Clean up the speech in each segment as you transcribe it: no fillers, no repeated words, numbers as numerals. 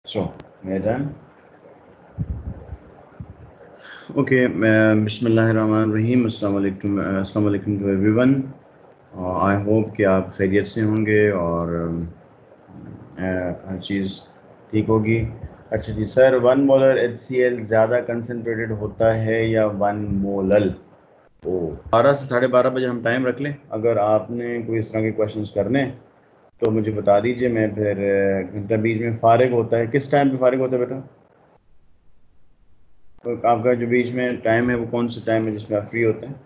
So, we're done. Okay, बिस्मिल्लाहिर्रहमानिर्रहीम, अस्सलाम वालेकुम टू एवरीवन। आई होप कि आप खैरियत से होंगे और हर चीज़ ठीक होगी। अच्छा जी सर, 1 मोलर HCl ज़्यादा कंसनट्रेटेड होता है या 1 मोलल? तो 12 से 12:30 बजे हम टाइम रख लें। अगर आपने कोई इस तरह के क्वेश्चंस करने तो मुझे बता दीजिए, मैं फिर घंटा बीच में फ़ारिग होता है। किस टाइम पे फ़ारिग होता है बेटा? तो आपका जो बीच में टाइम है वो कौन सा टाइम है जिसमें आप फ्री होते हैं?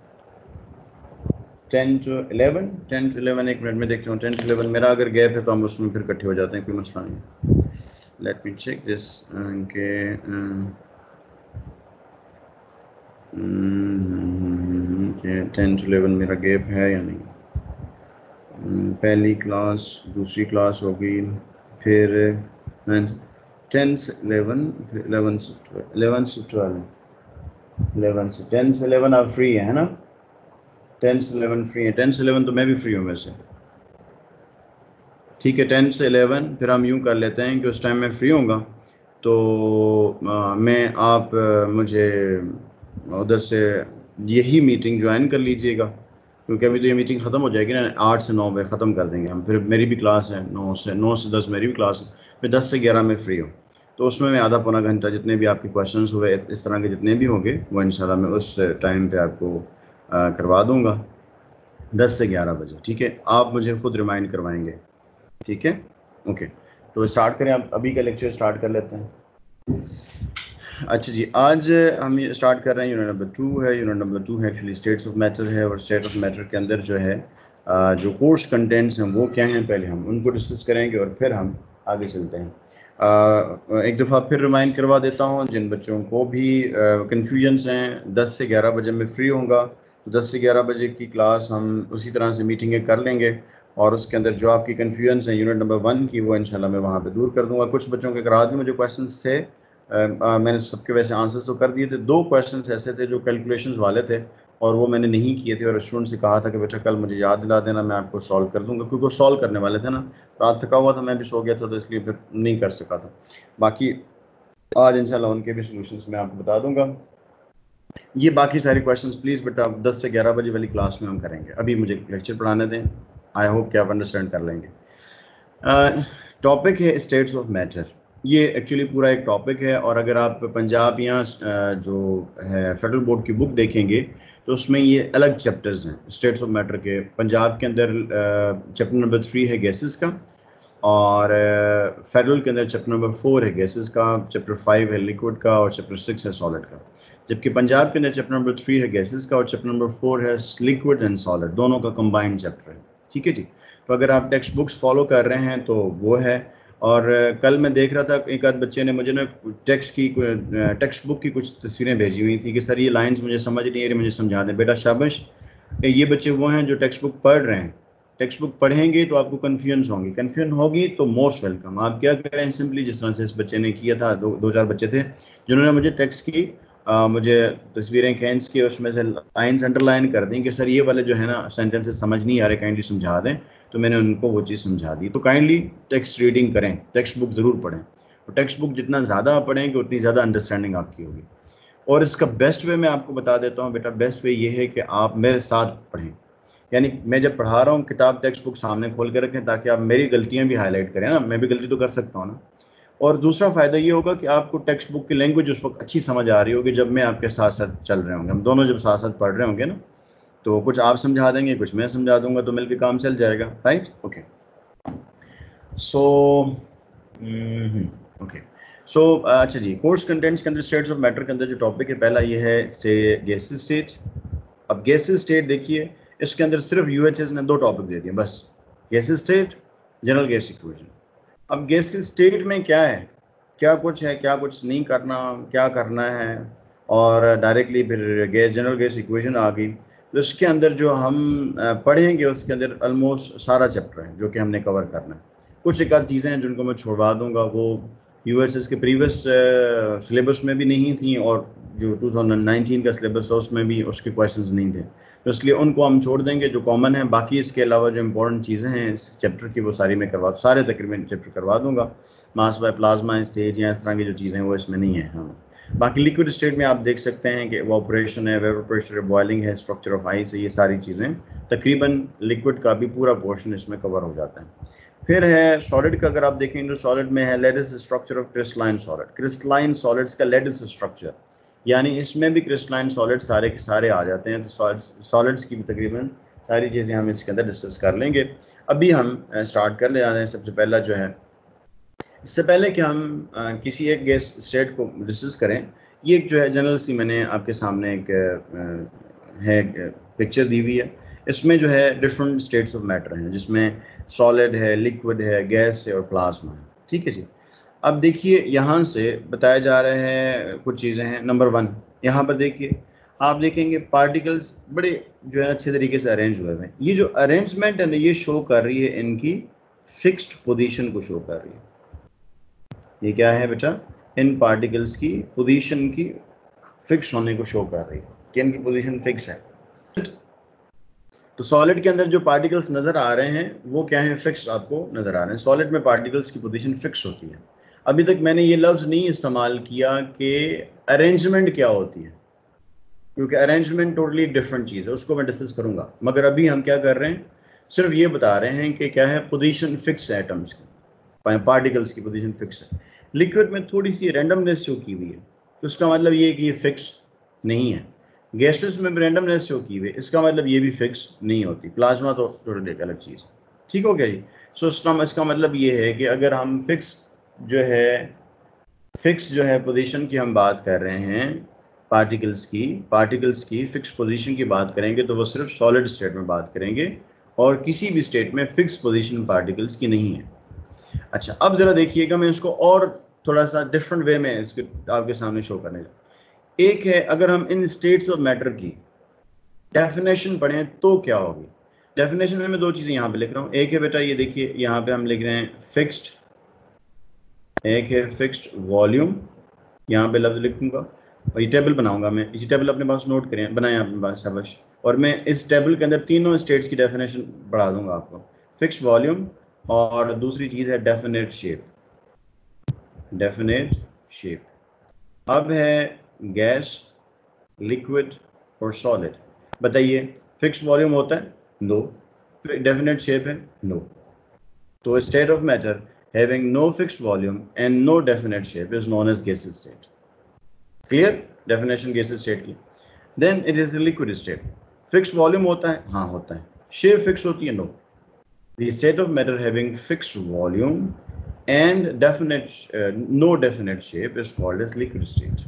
10 to 11, 10 to 11 एक मिनट में देखता हूँ। 10 to 11 मेरा अगर गैप है तो हम उसमें फिर इकट्ठे हो जाते हैं, कोई मसला नहीं। लेट मी चेक दिस के 10 to 11 मेरा गैप है या नहीं। पहली क्लास, दूसरी क्लास होगी, फिर 10 से 11, फिर 11 से 12, 11 से 12, 11 से 10 से 11 आप फ्री है ना? 10 से 11 फ्री है। 10 से 11 तो मैं भी फ्री हूँ वैसे। ठीक है, 10 से 11 फिर हम यूँ कर लेते हैं कि उस टाइम मैं फ्री होऊंगा तो मैं आप मुझे उधर से यही मीटिंग ज्वाइन कर लीजिएगा, क्योंकि अभी तो ये मीटिंग ख़त्म हो जाएगी ना। 8 से 9 बजे ख़त्म कर देंगे हम। फिर मेरी भी क्लास है 9 से 10 मेरी भी क्लास है। फिर 10 से 11 में फ्री हूँ, तो उसमें मैं आधा पौना घंटा जितने भी आपके क्वेश्चंस हुए इस तरह के जितने भी होंगे वो इंशाल्लाह मैं उस टाइम पे आपको करवा दूँगा 10 से 11 बजे। ठीक है, आप मुझे ख़ुद रिमाइंड करवाएंगे। ठीक है, ओके। तो स्टार्ट करें, आप अभी का लेक्चर स्टार्ट कर लेते हैं। अच्छा जी, आज हम ये स्टार्ट कर रहे हैं यूनिट नंबर 2 है। यूनिट नंबर 2 है एक्चुअली स्टेट्स ऑफ मैटर है, और स्टेट ऑफ मैटर के अंदर जो है जो कोर्स कंटेंट्स हैं वो क्या हैं, पहले हम उनको डिस्कस करेंगे और फिर हम आगे चलते हैं। एक दफ़ा फिर रिमाइंड करवा देता हूँ जिन बच्चों को भी कन्फ्यूजन्स हैं, 10 से 11 बजे मैं फ्री होऊंगा, तो 10 से 11 बजे की क्लास हम उसी तरह से मीटिंगें कर लेंगे, और उसके अंदर जो आपकी कन्फ्यूजन्स हैं यूनिट नंबर 1 की वो इंशाल्लाह मैं वहाँ पे दूर कर दूँगा। कुछ बच्चों के आज भी मुझे क्वेश्चंस थे, मैंने सबके वैसे आंसर्स तो कर दिए थे। 2 क्वेश्चंस ऐसे थे जो कैलकुलेशंस वाले थे और वो मैंने नहीं किए थे, और स्टूडेंट से कहा था कि बेटा कल मुझे याद दिला देना, मैं आपको सॉल्व कर दूँगा, क्योंकि वो सॉल्व करने वाले थे ना। रात थका हुआ था, मैं भी सो गया था, तो इसलिए फिर नहीं कर सका था। बाकी आज इंशाल्लाह उनके भी सॉल्यूशंस मैं आपको बता दूँगा। ये बाकी सारे क्वेश्चंस प्लीज़ बेटा 10 से 11 बजे वाली क्लास में हम करेंगे। अभी मुझे लेक्चर पढ़ाने दें, आई होप कि आप अंडरस्टैंड कर लेंगे। टॉपिक है स्टेट्स ऑफ मैटर। ये एक्चुअली पूरा एक टॉपिक है, और अगर आप पंजाब या जो है फेडरल बोर्ड की बुक देखेंगे तो उसमें ये अलग चैप्टर्स हैं स्टेट्स ऑफ मैटर के। पंजाब के अंदर चैप्टर नंबर 3 है गैसेस का, और फेडरल के अंदर चैप्टर नंबर 4 है गैसेस का, चैप्टर 5 है लिक्विड का, और चैप्टर 6 है सॉलिड का। जबकि पंजाब के अंदर चैप्टर नंबर 3 है गैसेस का, और चैप्टर नंबर 4 है लिक्विड एंड सॉलिड, दोनों का कंबाइंड चैप्टर है। ठीक है जी। तो अगर आप टेक्स्ट बुक्स फॉलो कर रहे हैं तो वो है। और कल मैं देख रहा था एक आध बच्चे ने मुझे ना टेक्स्ट बुक की कुछ तस्वीरें भेजी हुई थी कि सर ये लाइंस मुझे समझ नहीं आ रही, मुझे समझा दें। बेटा शाबाश, ये बच्चे वो हैं जो टेक्स्ट बुक पढ़ रहे हैं। टेक्स्ट बुक पढ़ेंगे तो आपको कन्फ्यूजन होगी तो मोस्ट वेलकम। आप क्या करें, सिंपली जिस तरह से इस बच्चे ने किया था, दो चार बच्चे थे जिन्होंने मुझे टेक्स्ट की मुझे तस्वीरें खींच के उसमें से लाइन्स अंडरलाइन कर दी कि सर ये वाले जो है ना सेंटेंसेस समझ नहीं आ रहे, काइंडली समझा दें। तो मैंने उनको वो चीज़ समझा दी। तो काइंडली टेक्स्ट रीडिंग करें, टेक्स्ट बुक ज़रूर पढ़ें। तो टेक्स्ट बुक जितना ज़्यादा आप पढ़ेंगे उतनी ज़्यादा अंडरस्टैंडिंग आपकी होगी। और इसका बेस्ट वे मैं आपको बता देता हूँ बेटा, बेस्ट वे ये है कि आप मेरे साथ पढ़ें। यानी मैं जब पढ़ा रहा हूँ किताब टेक्स्ट बुक सामने खोल के रखें, ताकि आप मेरी गलतियाँ भी हाईलाइट करें ना, मैं भी गलती तो कर सकता हूँ ना। और दूसरा फ़ायदा ये होगा कि आपको टेक्स्ट बुक की लैंग्वेज उस वक्त अच्छी समझ आ रही होगी जब मैं आपके साथ साथ चल रहे होंगे, हम दोनों जब साथ साथ पढ़ रहे होंगे ना, तो कुछ आप समझा देंगे, कुछ मैं समझा दूंगा, तो मिलकर काम चल जाएगा। Right, okay. सो ओके, सो अच्छा जी, कोर्स कंटेंट्स के अंदर स्टेट्स ऑफ मैटर के अंदर जो टॉपिक है पहला ये है गैसेस स्टेट। अब गैसेस स्टेट देखिए, इसके अंदर सिर्फ यूएचएस ने 2 टॉपिक दे दिए बस, gases state, general gas equation. अब गैसेस स्टेट में क्या है, क्या कुछ है, क्या कुछ नहीं करना, क्या करना है, और डायरेक्टली फिर गैस जनरल गैस इक्वेशन आ गई। तो इसके अंदर जो हम पढ़ेंगे उसके अंदर ऑलमोस्ट सारा चैप्टर है जो कि हमने कवर करना है। कुछ एक आध चीज़ें हैं जिनको मैं छुड़वा दूंगा, वो यूएसएस के प्रीवियस सिलेबस में भी नहीं थी, और जो 2019 का सिलेबस था उसमें भी उसके क्वेश्चंस नहीं थे। तो इसलिए उनको हम छोड़ देंगे जो कॉमन है। बाकी इसके अलावा जो इंपॉर्टेंट चीज़ें हैं इस चैप्टर की वो सारी मैं सारे तकरीबन चैप्टर करवा दूंगा। मास बाय प्लाज्मा स्टेज या इस तरह की जो चीज़ें हैं वो इसमें नहीं है। हाँ, बाकी लिक्विड स्टेट में आप देख सकते हैं कि इवैपोरेशन है, वेपर प्रेशर है, बॉइलिंग है, स्ट्रक्चर ऑफ आइस है, ये सारी चीज़ें तकरीबन लिक्विड का भी पूरा पोर्शन इसमें कवर हो जाता है। फिर है सॉलिड का, अगर आप देखेंगे तो सॉलिड में है lattice structure of crystalline solid. Crystalline solids का लेटिस स्ट्रक्चर, यानी इसमें भी क्रिस्टलाइन सॉलिड सारे के सारे आ जाते हैं। तो सॉलिड्स की भी तकरीबन सारी चीज़ें हम इसके अंदर डिस्कस कर लेंगे। अभी हम स्टार्ट कर ले जा रहे हैं। सबसे पहला जो है, इससे पहले कि हम किसी एक गैस स्टेट को डिस्कस करें, ये एक जो है जनरल सी मैंने आपके सामने एक है पिक्चर दी हुई है। इसमें जो है डिफरेंट स्टेट्स ऑफ मैटर हैं, जिसमें सॉलिड है, लिक्विड है, गैस है और प्लाज्मा है। ठीक है जी। अब देखिए यहाँ से बताया जा रहे हैं कुछ चीज़ें हैं। नंबर 1 यहाँ पर देखिए, आप देखेंगे पार्टिकल्स बड़े जो है अच्छे तरीके से अरेंज हुए हैं। ये जो अरेंजमेंट है ना, ये शो कर रही है इनकी फिक्स्ड पोजीशन को शो कर रही है। ये क्या है बेटा, इन पार्टिकल्स की पोजीशन की फिक्स होने को शो कर रही है कि इनकी पोजीशन फिक्स है। तो सॉलिड के अंदर जो पार्टिकल्स नजर आ रहे हैं वो क्या है, फिक्स आपको नजर आ रहे हैं। सॉलिड में पार्टिकल्स की पोजीशन फिक्स होती है। अभी तक मैंने ये लफ्ज नहीं इस्तेमाल किया कि अरेंजमेंट क्या होती है, क्योंकि अरेंजमेंट टोटली डिफरेंट चीज़ है, उसको मैं डिस्कस करूंगा। मगर अभी हम क्या कर रहे हैं, सिर्फ ये बता रहे हैं कि क्या है, पोजीशन फिक्स है एटम्स की, पार्टिकल्स की पोजीशन फिक्स है। लिक्विड में थोड़ी सी रैंडमनेस शो की हुई है, तो उसका मतलब ये है कि ये फिक्स नहीं है। गैसेस में रैंडमनेस शो की हुई है, इसका मतलब ये भी फिक्स नहीं होती। प्लाज्मा तो टोटली एक अलग चीज़। ठीक हो गया जी। सो इसका मतलब ये है कि अगर हम फिक्स जो है पोजीशन की हम बात कर रहे हैं, पार्टिकल्स की फिक्स पोजीशन की बात करेंगे, तो वो सिर्फ सॉलिड स्टेट में बात करेंगे और किसी भी स्टेट में फिक्स पोजीशन पार्टिकल्स की नहीं है। अच्छा, अब जरा देखिएगा, मैं इसको और थोड़ा सा डिफरेंट वे में इसके आपके सामने शो करने जा। एक है, अगर हम इन स्टेट्स ऑफ मैटर की डेफिनेशन पढ़ें तो क्या होगी। डेफिनेशन में मैं दो चीज़ें यहाँ पे लिख रहा हूँ। एक है बेटा, ये देखिए यहाँ पे हम लिख रहे हैं फिक्स्ड, एक है फिक्स्ड वॉल्यूम, यहाँ पे लफ्ज लिखूंगा और ये टेबल बनाऊंगा मैं। इसी टेबल अपने पास नोट करें, बनाएं अपने पास शाबाश। और मैं इस टेबल के अंदर तीनों स्टेट्स की डेफिनेशन बढ़ा दूंगा आपको। फिक्स्ड वॉल्यूम, और दूसरी चीज़ है डेफिनेट शेप। Definite shape. अब है गैस, लिक्विड और सॉलिड। बताइए, फिक्स्ड वॉल्यूम होता है? नो। डेफिनेट शेप है? नो। तो state of matter having no fixed volume and no definite shape is known as gaseous state. Clear? Definition gaseous state की। Then it is a liquid state. Fixed volume होता है? हाँ होता है। Shape fixed होती है? No. The state of matter having fixed volume and no definite shape is called as liquid state.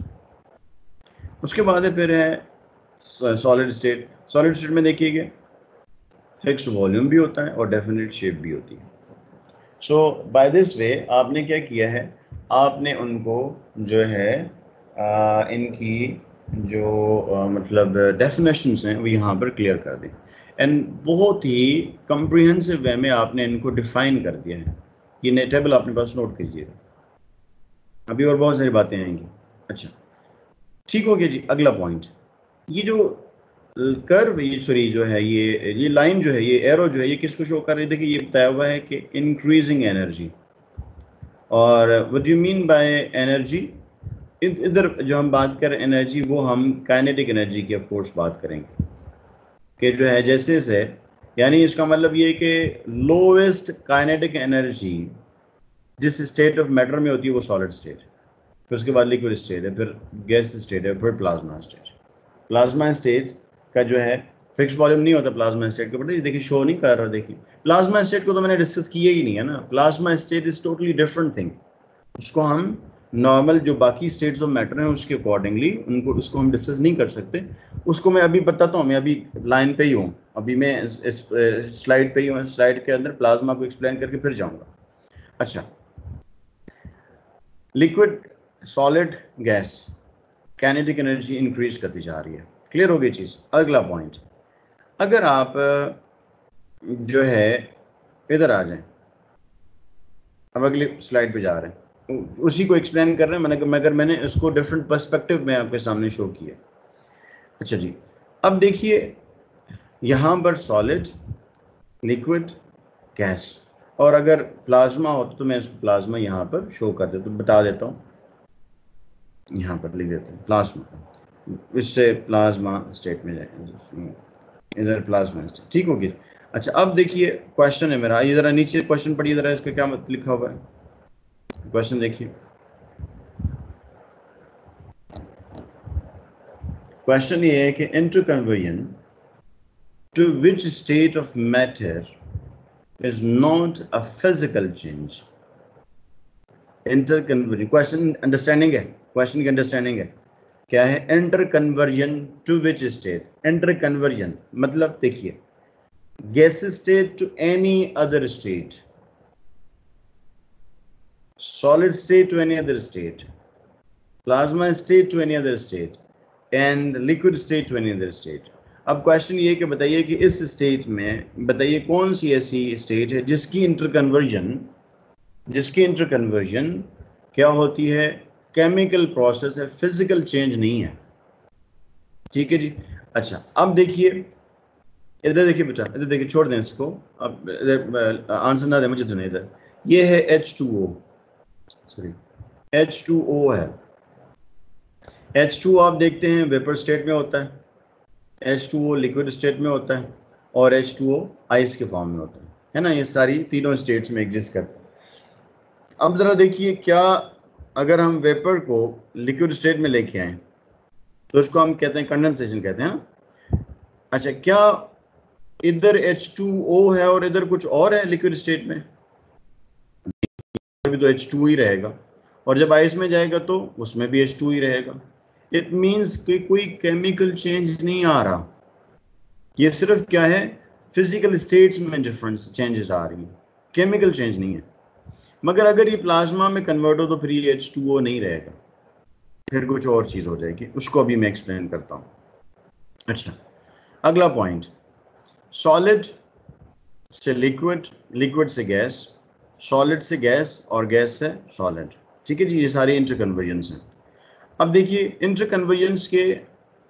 उसके बाद है फिर है solid state. Solid state में देखिएगा fixed volume भी होता है और definite shape भी होती है। सो बाय दिस वे आपने क्या किया है, आपने उनको जो है इनकी जो मतलब डेफिनेशंस हैं वो यहाँ पर क्लियर कर दी, एंड बहुत ही कम्प्रिहेंसिव वे में आपने इनको डिफाइन कर दिया है। ये टेबल अपने पास नोट कीजिएगा, अभी और बहुत सारी बातें आएंगी। अच्छा, ठीक हो गया जी। अगला पॉइंट, ये जो कर्व, ये सॉरी जो है ये लाइन जो है, ये एरो जो है, ये किसको शो कर रही है? देखिए, ये बताया हुआ है कि इंक्रीजिंग एनर्जी। और what do you mean by energy? इधर जो हम बात करें एनर्जी, वो हम काइनेटिक एनर्जी की ऑफ कोर्स बात करेंगे कि जो है जैसे से, यानी इसका मतलब ये कि लोवेस्ट काइनेटिक एनर्जी जिस स्टेट ऑफ मैटर में होती है वो सॉलिड स्टेट, फिर उसके बाद लिक्विड स्टेट है, फिर गैस स्टेट है, फिर प्लाज्मा स्टेट। प्लाज्मा स्टेट का जो है फिक्स वॉल्यूम नहीं होता प्लाज्मा स्टेट के ऊपर। ये देखिए शो नहीं कर रहा, देखिए प्लाज्मा स्टेट को तो मैंने डिस्कस किया ही नहीं है ना। Plasma state is totally different thing. उसको हम नॉर्मल जो बाकी स्टेट्स ऑफ मैटर हैं उसके अकॉर्डिंगली उसको हम डिस्कस नहीं कर सकते। उसको मैं अभी बताता हूँ, मैं अभी लाइन पे ही हूँ, अभी मैं इस स्लाइड पे ही हूँ। स्लाइड के अंदर प्लाज्मा को एक्सप्लेन करके फिर जाऊँगा। अच्छा, liquid, solid, gas, kinetic energy increase करती जा रही है। क्लियर हो गई चीज़। अगला पॉइंट, अगर आप जो है इधर आ जाएं, अब अगली स्लाइड पे जा रहे हैं, उसी को एक्सप्लेन कर रहे हैं मगर मैंने इसको डिफरेंट पर्सपेक्टिव में आपके सामने शो किया। अच्छा जी, अब देखिए यहाँ पर सॉलिड, लिक्विड, गैस, और अगर प्लाज्मा होता तो मैं इसको प्लाज्मा यहाँ पर शो कर देता, तो बता देता हूँ, यहाँ पर लिख देते हैं प्लाज्मा, इससे प्लाज्मा स्टेट में जाएगा, इधर प्लाज्मा स्टेट, ठीक होगी। अच्छा अब देखिए क्वेश्चन है मेरा, ये जरा नीचे क्वेश्चन पढ़िए जरा, इसका क्या मतलब लिखा हुआ है, क्वेश्चन देखिए। क्वेश्चन ये है कि interconversion to which state of matter is not a physical change. Interconversion, question understanding है, क्वेश्चन की अंडरस्टैंडिंग है क्या है, interconversion to which state, interconversion मतलब देखिए gas state to any other state, solid state to any other state, plasma state to any other state, and liquid state to any other state। अब question ये कि बताइए कि इस state में बताइए कौन सी ऐसी स्टेट है जिसकी इंटर कन्वर्जन क्या होती है, केमिकल प्रोसेस है, फिजिकल चेंज नहीं है, ठीक है जी। अच्छा अब देखिए, इधर देखिए बेटा, इधर देखिए, छोड़ दें इसको, अब इधर आंसर ना दे मुझे, तो नहीं, इधर ये है H2O, सॉरी H2O है। H2O आप देखते हैं वेपर स्टेट में होता है, H2O लिक्विड स्टेट में होता है, और H2O आइस के फॉर्म में होता है ना, ये सारी तीनों स्टेट्स में एग्जिस्ट करता है। अब जरा देखिए, क्या अगर हम वेपर को लिक्विड स्टेट में लेके आए तो उसको हम कहते हैं कंडेंसेशन कहते हैं, हाँ? अच्छा क्या इधर H2O है और इधर कुछ और है लिक्विड स्टेट में, भी तो H2 ही रहेगा, और जब आइस में जाएगा तो उसमें भी H2 ही रहेगा। इट मीन्स कि कोई केमिकल चेंज नहीं आ रहा, ये सिर्फ क्या है, फिजिकल स्टेट्स में डिफरेंस चेंजेस आ रही हैं, केमिकल चेंज नहीं है। मगर अगर ये प्लाज्मा में कन्वर्ट हो तो फिर ये H2O नहीं रहेगा, फिर कुछ और चीज हो जाएगी, उसको अभी मैं एक्सप्लेन करता हूँ। अच्छा अगला पॉइंट, सॉलिड से लिक्विड, लिक्विड से गैस, सॉलिड से गैस, और गैस से सॉलिड, ठीक है जी, ये सारे इंटर कन्वर्जन्स हैं। अब देखिए इंटर कन्वर्जन्स के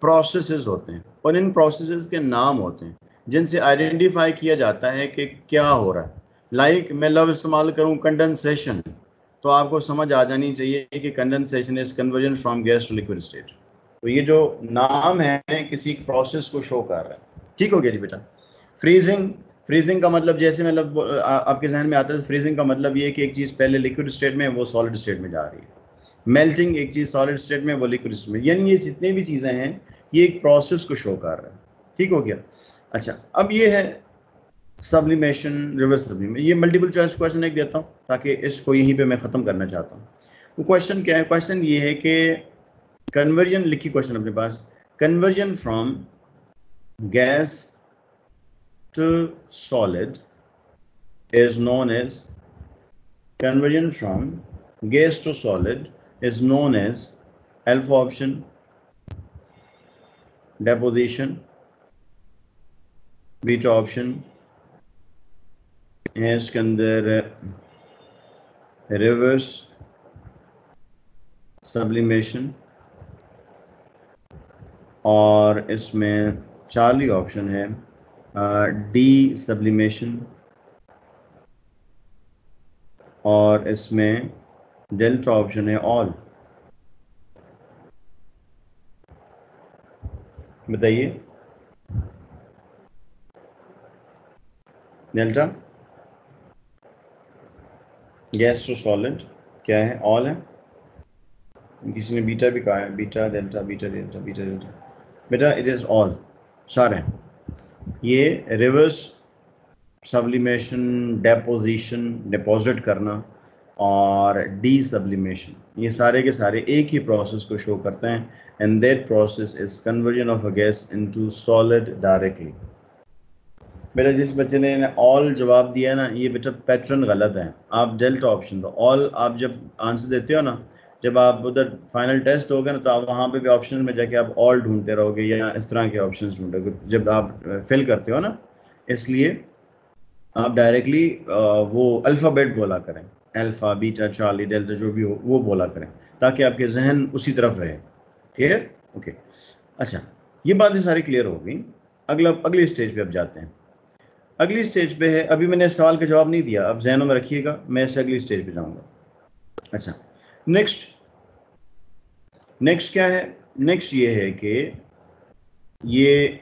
प्रोसेसेस होते हैं, और इन प्रोसेसेस के नाम होते हैं जिनसे आइडेंटिफाई किया जाता है कि क्या हो रहा है। लाइक मैं लफ्ज़ इस्तेमाल करूं कंडेंसेशन, तो आपको समझ आ जानी चाहिए कि condensation is conversion from gas to liquid state. तो ये जो नाम है किसी प्रोसेस को शो कर रहा है, ठीक हो गया जी बेटा। फ्रीजिंग, फ्रीजिंग का मतलब जैसे मतलब आपके जहन में आता है, फ्रीजिंग का मतलब ये है कि एक चीज़ पहले लिक्विड स्टेट में वो सॉलिड स्टेट में जा रही है। मेल्टिंग एक चीज़ सॉलिड स्टेट में वो लिक्विड स्टेट में, यानी ये जितनी भी चीज़ें हैं ये एक प्रोसेस को शो कर रहा है, ठीक हो गया। अच्छा अब ये है सब्लिमेशन, रिवर्स सब्लिमेशन, ये मल्टीपल चॉइस क्वेश्चन एक देता हूँ ताकि इसको यहीं पे मैं ख़त्म करना चाहता हूँ। तो क्वेश्चन क्या है, क्वेश्चन ये है कि कन्वर्जन, लिखिए क्वेश्चन अपने पास, conversion from gas to solid is known as, conversion from gas to solid is known as alpha option deposition, beta option है इसके अंदर रिवर्स सब्लिमेशन, और इसमें चार्ली ऑप्शन है डी सब्लिमेशन, और इसमें डेल्टा ऑप्शन है ऑल। बताइए डेल्टा, गैस टू सॉलिड क्या है, ऑल है, किसी ने बीटा भी कहा है, beta delta, beta delta, beta delta, बेटा इट इज ऑल, सारे ये रिवर्स सब्लिमेशन, डेपोजिशन डिपॉजिट करना, और डी सब्लिमेशन, ये सारे के सारे एक ही प्रोसेस को शो करते हैं, and that process is conversion of a gas into solid directly. बेटा जिस बच्चे ने ऑल जवाब दिया ना, ये बेटा पैटर्न गलत है, आप डेल्टा ऑप्शन दो। ऑल आप जब आंसर देते हो ना, जब आप उधर फाइनल टेस्ट होगा ना, तो आप वहाँ पे भी ऑप्शन में जाके आप ऑल ढूंढते रहोगे या इस तरह के ऑप्शन ढूंढोगे जब आप फिल करते हो ना, इसलिए आप डायरेक्टली वो अल्फ़ाबेट बोला करें, अल्फ़ा, बीटा, चार्ली, डेल्टा जो भी हो वो बोला करें, ताकि आपके जहन उसी तरफ रहे, ठीक है, ओके। अच्छा ये बातें सारी क्लियर हो गई। अगली स्टेज पे अब जाते हैं। अगली स्टेज पे है, अभी मैंने सवाल का जवाब नहीं दिया, अब ज़हनों में रखिएगा, मैं इससे अगली स्टेज पे जाऊंगा। अच्छा, नेक्स्ट क्या है? नेक्स्ट ये है कि ये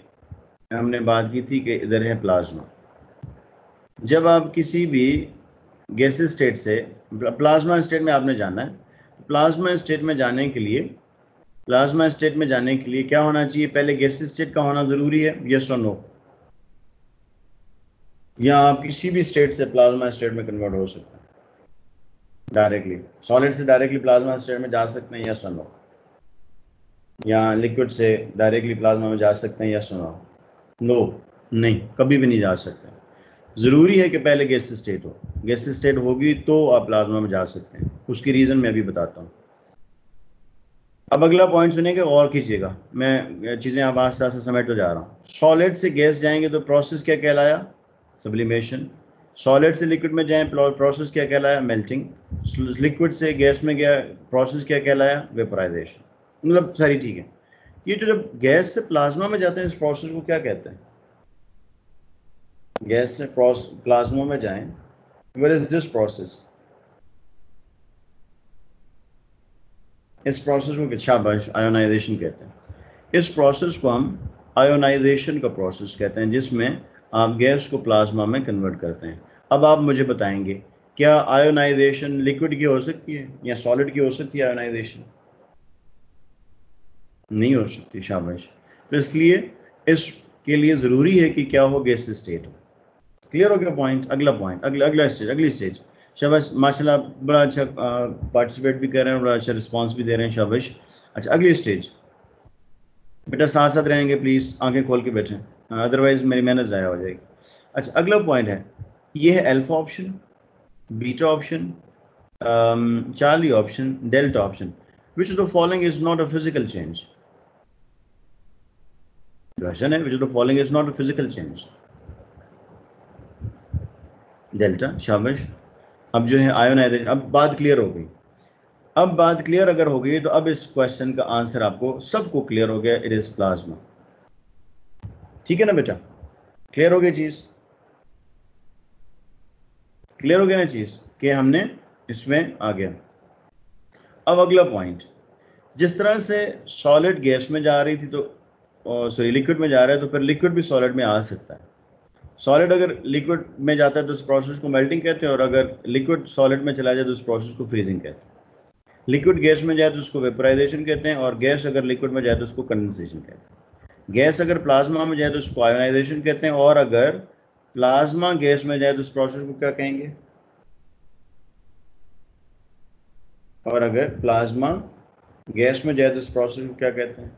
हमने बात की थी कि इधर है प्लाज्मा। जब आप किसी भी गैसेस स्टेट से प्लाज्मा स्टेट में आपने जाना है, प्लाज्मा स्टेट में जाने के लिए क्या होना चाहिए? पहले गैसेस स्टेट का होना ज़रूरी है, यस और नो? या आप किसी भी स्टेट से प्लाज्मा स्टेट में कन्वर्ट हो सकते हैं डायरेक्टली, सॉलिड से डायरेक्टली प्लाज्मा स्टेट में जा सकते हैं, यस और नो? या लिक्विड से डायरेक्टली प्लाज्मा में जा सकते हैं, यस और नो? नो, नहीं, कभी भी नहीं जा सकते। ज़रूरी है कि पहले गैस स्टेट हो, गैस स्टेट होगी तो आप प्लाज्मा में जा सकते हैं। उसकी रीज़न मैं अभी बताता हूँ। अब अगला पॉइंट सुनेंगे, और कीजिएगा, मैं चीज़ें आप आस्ते आस्ते समेटते जा रहा हूँ। सॉलिड से गैस जाएंगे तो प्रोसेस क्या कहलाया? सब्लिमेशन। सॉलिड से लिक्विड में जाएं, प्रोसेस क्या कहलाया? मेल्टिंग। लिक्विड से गैस में गया, प्रोसेस क्या कहलाया? वेपराइजेशन। मतलब सारी ठीक है। ये जो जब गैस से प्लाज्मा में जाते हैं, इस प्रोसेस को क्या कहते हैं? गैस से प्लाज्मा में जाएं, व्हाट इज दिस प्रोसेस? इस प्रोसेस को शाबाश आयोनाइजेशन कहते हैं। इस प्रोसेस को हम आयोनाइजेशन का प्रोसेस कहते हैं, जिसमें आप गैस को प्लाज्मा में कन्वर्ट करते हैं। अब आप मुझे बताएंगे, क्या आयोनाइजेशन लिक्विड की हो सकती है या सॉलिड की हो सकती है? आयोनाइजेशन नहीं हो सकती, शाबाश। तो इसलिए इसके लिए ज़रूरी है कि क्या हो? गैस स्टेट हो। क्लियर हो गया पॉइंट? अगला पॉइंट, अगली स्टेज। शाबाश, माशाल्लाह, बड़ा अच्छा पार्टिसिपेट भी कर रहे हैं, बड़ा अच्छा रिस्पांस भी दे रहे हैं, शाबाश। अच्छा, अगली स्टेज। बेटा साथ साथ रहेंगे प्लीज़, आंखें खोल के बैठें, अदरवाइज मेरी मेहनत ज़ाया हो जाएगी। अच्छा, अगला पॉइंट है, ये है alpha option, beta option, Charlie option, delta option. Which of the following is not a physical change? Question है, which of the following is not a physical change? Delta, शाबाश। अब जो है आयोनाइजेशन, अब बात क्लियर हो गई। अब बात क्लियर अगर हो गई तो अब इस क्वेश्चन का आंसर आपको सबको क्लियर हो गया, इट इज प्लाज्मा। ठीक है ना बेटा? क्लियर हो गई चीज? क्लियर हो गया ना चीज कि हमने इसमें आ गया। अब अगला पॉइंट, जिस तरह से सॉलिड गैस में जा रही थी तो सॉरी लिक्विड में जा रहा है, तो फिर लिक्विड भी सॉलिड में आ सकता है। सॉलिड अगर लिक्विड में जाता है तो उस प्रोसेस को मेल्टिंग कहते हैं, और अगर लिक्विड सॉलिड में चला जाए तो उस प्रोसेस को फ्रीजिंग कहते हैं। लिक्विड गैस में जाए तो उसको वेपराइजेशन कहते हैं, और गैस अगर लिक्विड में जाए तो उसको कंडेंसेशन कहते हैं। गैस अगर प्लाज्मा में जाए तो उसको आयोनाइजेशन कहते हैं, और अगर प्लाज्मा गैस में जाए तो उस प्रोसेस को क्या कहेंगे? और अगर प्लाज्मा गैस में जाए तो उस प्रोसेस को क्या कहते हैं?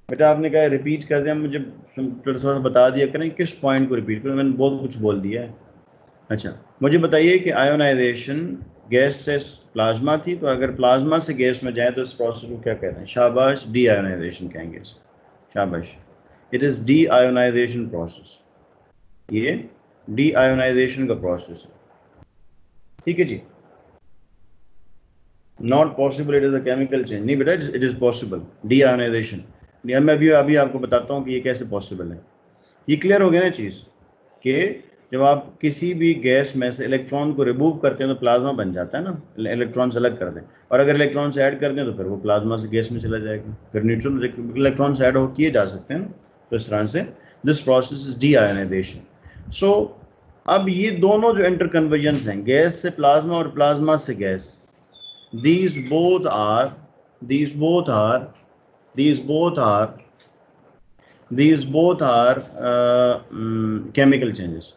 बेटा आपने कहा रिपीट कर दिया, मुझे थोड़ा सा बता दिया करें किस पॉइंट को रिपीट करें, मैंने बहुत कुछ बोल दिया है। अच्छा, मुझे बताइए कि आयोनाइजेशन गैस से प्लाज्मा थी, तो अगर प्लाज्मा से गैस में जाए तो इस प्रोसेस को क्या कहते हैं? शाबाश, डी आयोनाइजेशन कहेंगे इसे। शाबाश, it is deionisation process. ये डी आयोनाइजेशन का प्रोसेस है। ठीक है जी। Not possible, it is a chemical change. नहीं बेटा, it is possible, deionisation. मैं अभी आपको बताता हूँ कि ये कैसे पॉसिबल है। ये क्लियर हो गया ना चीज़ कि जब आप किसी भी गैस में से इलेक्ट्रॉन को रिमूव करते हैं तो प्लाज्मा बन जाता है ना, इलेक्ट्रॉन से अलग कर दें, और अगर इलेक्ट्रॉन से ऐड कर दें तो फिर वो प्लाज्मा से गैस में चला जाएगा, फिर न्यूट्रॉन इलेक्ट्रॉन से ऐड हो किए जा सकते हैं। तो इस तरह से this process is deionisation. So अब ये दोनों जो इंटर कन्वर्जन्स हैं, गैस से प्लाज्मा और प्लाज्मा से gas, these both are these both are these both are these both are chemical changes.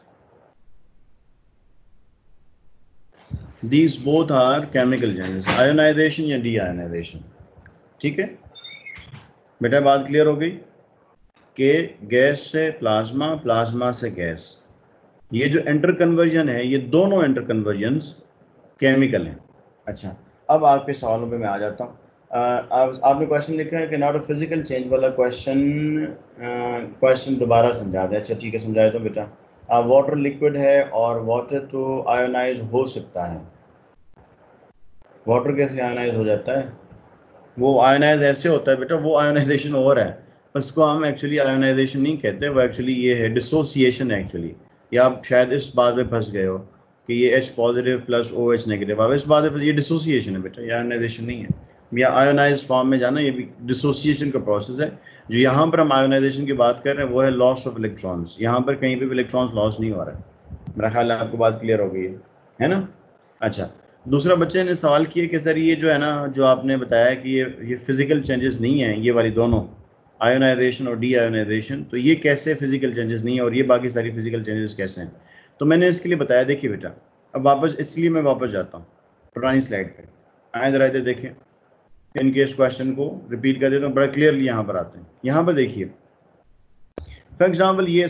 These both are chemical changes, ionisation या deionisation. ठीक है बेटा, बात क्लियर हो गई कि गैस से प्लाज्मा, प्लाज्मा से गैस, ये जो इंटर कन्वर्जन है, ये दोनों इंटर कन्वर्जन्स केमिकल हैं। अच्छा, अब आपके सवालों पे मैं आ जाता हूँ। आपने क्वेश्चन लिखा है कि नॉट अ फिजिकल चेंज वाला क्वेश्चन दोबारा समझा दें। अच्छा ठीक है, समझाया तो बेटा। वाटर लिक्विड है और वाटर तो आयोनाइज हो सकता है। वाटर कैसे आयोनाइज हो जाता है? वो आयोनाइज ऐसे होता है बेटा, वो आयोनाइजेशन और है। उसको हम एक्चुअली आयोनाइजेशन नहीं कहते, वो एक्चुअली ये है डिसोसिएशन है एक्चुअली। या आप शायद इस बात में फंस गए हो कि ये H positive plus OH negative, आप इस बात में, ये डिसोसिएशन है बेटा, ये आयोनाइजेशन नहीं है। या आयोनाइज फॉर्म में जाना, ये भी डिसोसिएशन का प्रोसेस है। जो यहाँ पर हम आयोनाइजेशन की बात कर रहे हैं वो है लॉस ऑफ इलेक्ट्रॉन्स। यहाँ पर कहीं पे भी इलेक्ट्रॉन्स लॉस नहीं हो रहा है। मेरा ख्याल है आपको बात क्लियर हो गई है ना। अच्छा, दूसरा बच्चे ने सवाल किया कि सर ये जो है ना, जो आपने बताया कि ये फिजिकल चेंजेस नहीं है, ये वाली दोनों आयोनाइजेशन और डी आयोनाइजेशन, तो ये कैसे फिजिकल चेंजेस नहीं है और ये बाकी सारी फिजिकल चेंजेस कैसे हैं? तो मैंने इसके लिए बताया, देखिए बेटा, अब वापस इसलिए मैं वापस जाता हूँ पुरानी स्लाइड पे, आए जरा इधर देखें, इनके इस क्वेश्चन को रिपीट कर देता हूँ, बड़ा क्लियरली यहाँ पर आते हैं। यहाँ पर देखिए, फॉर एग्जाम्पल ये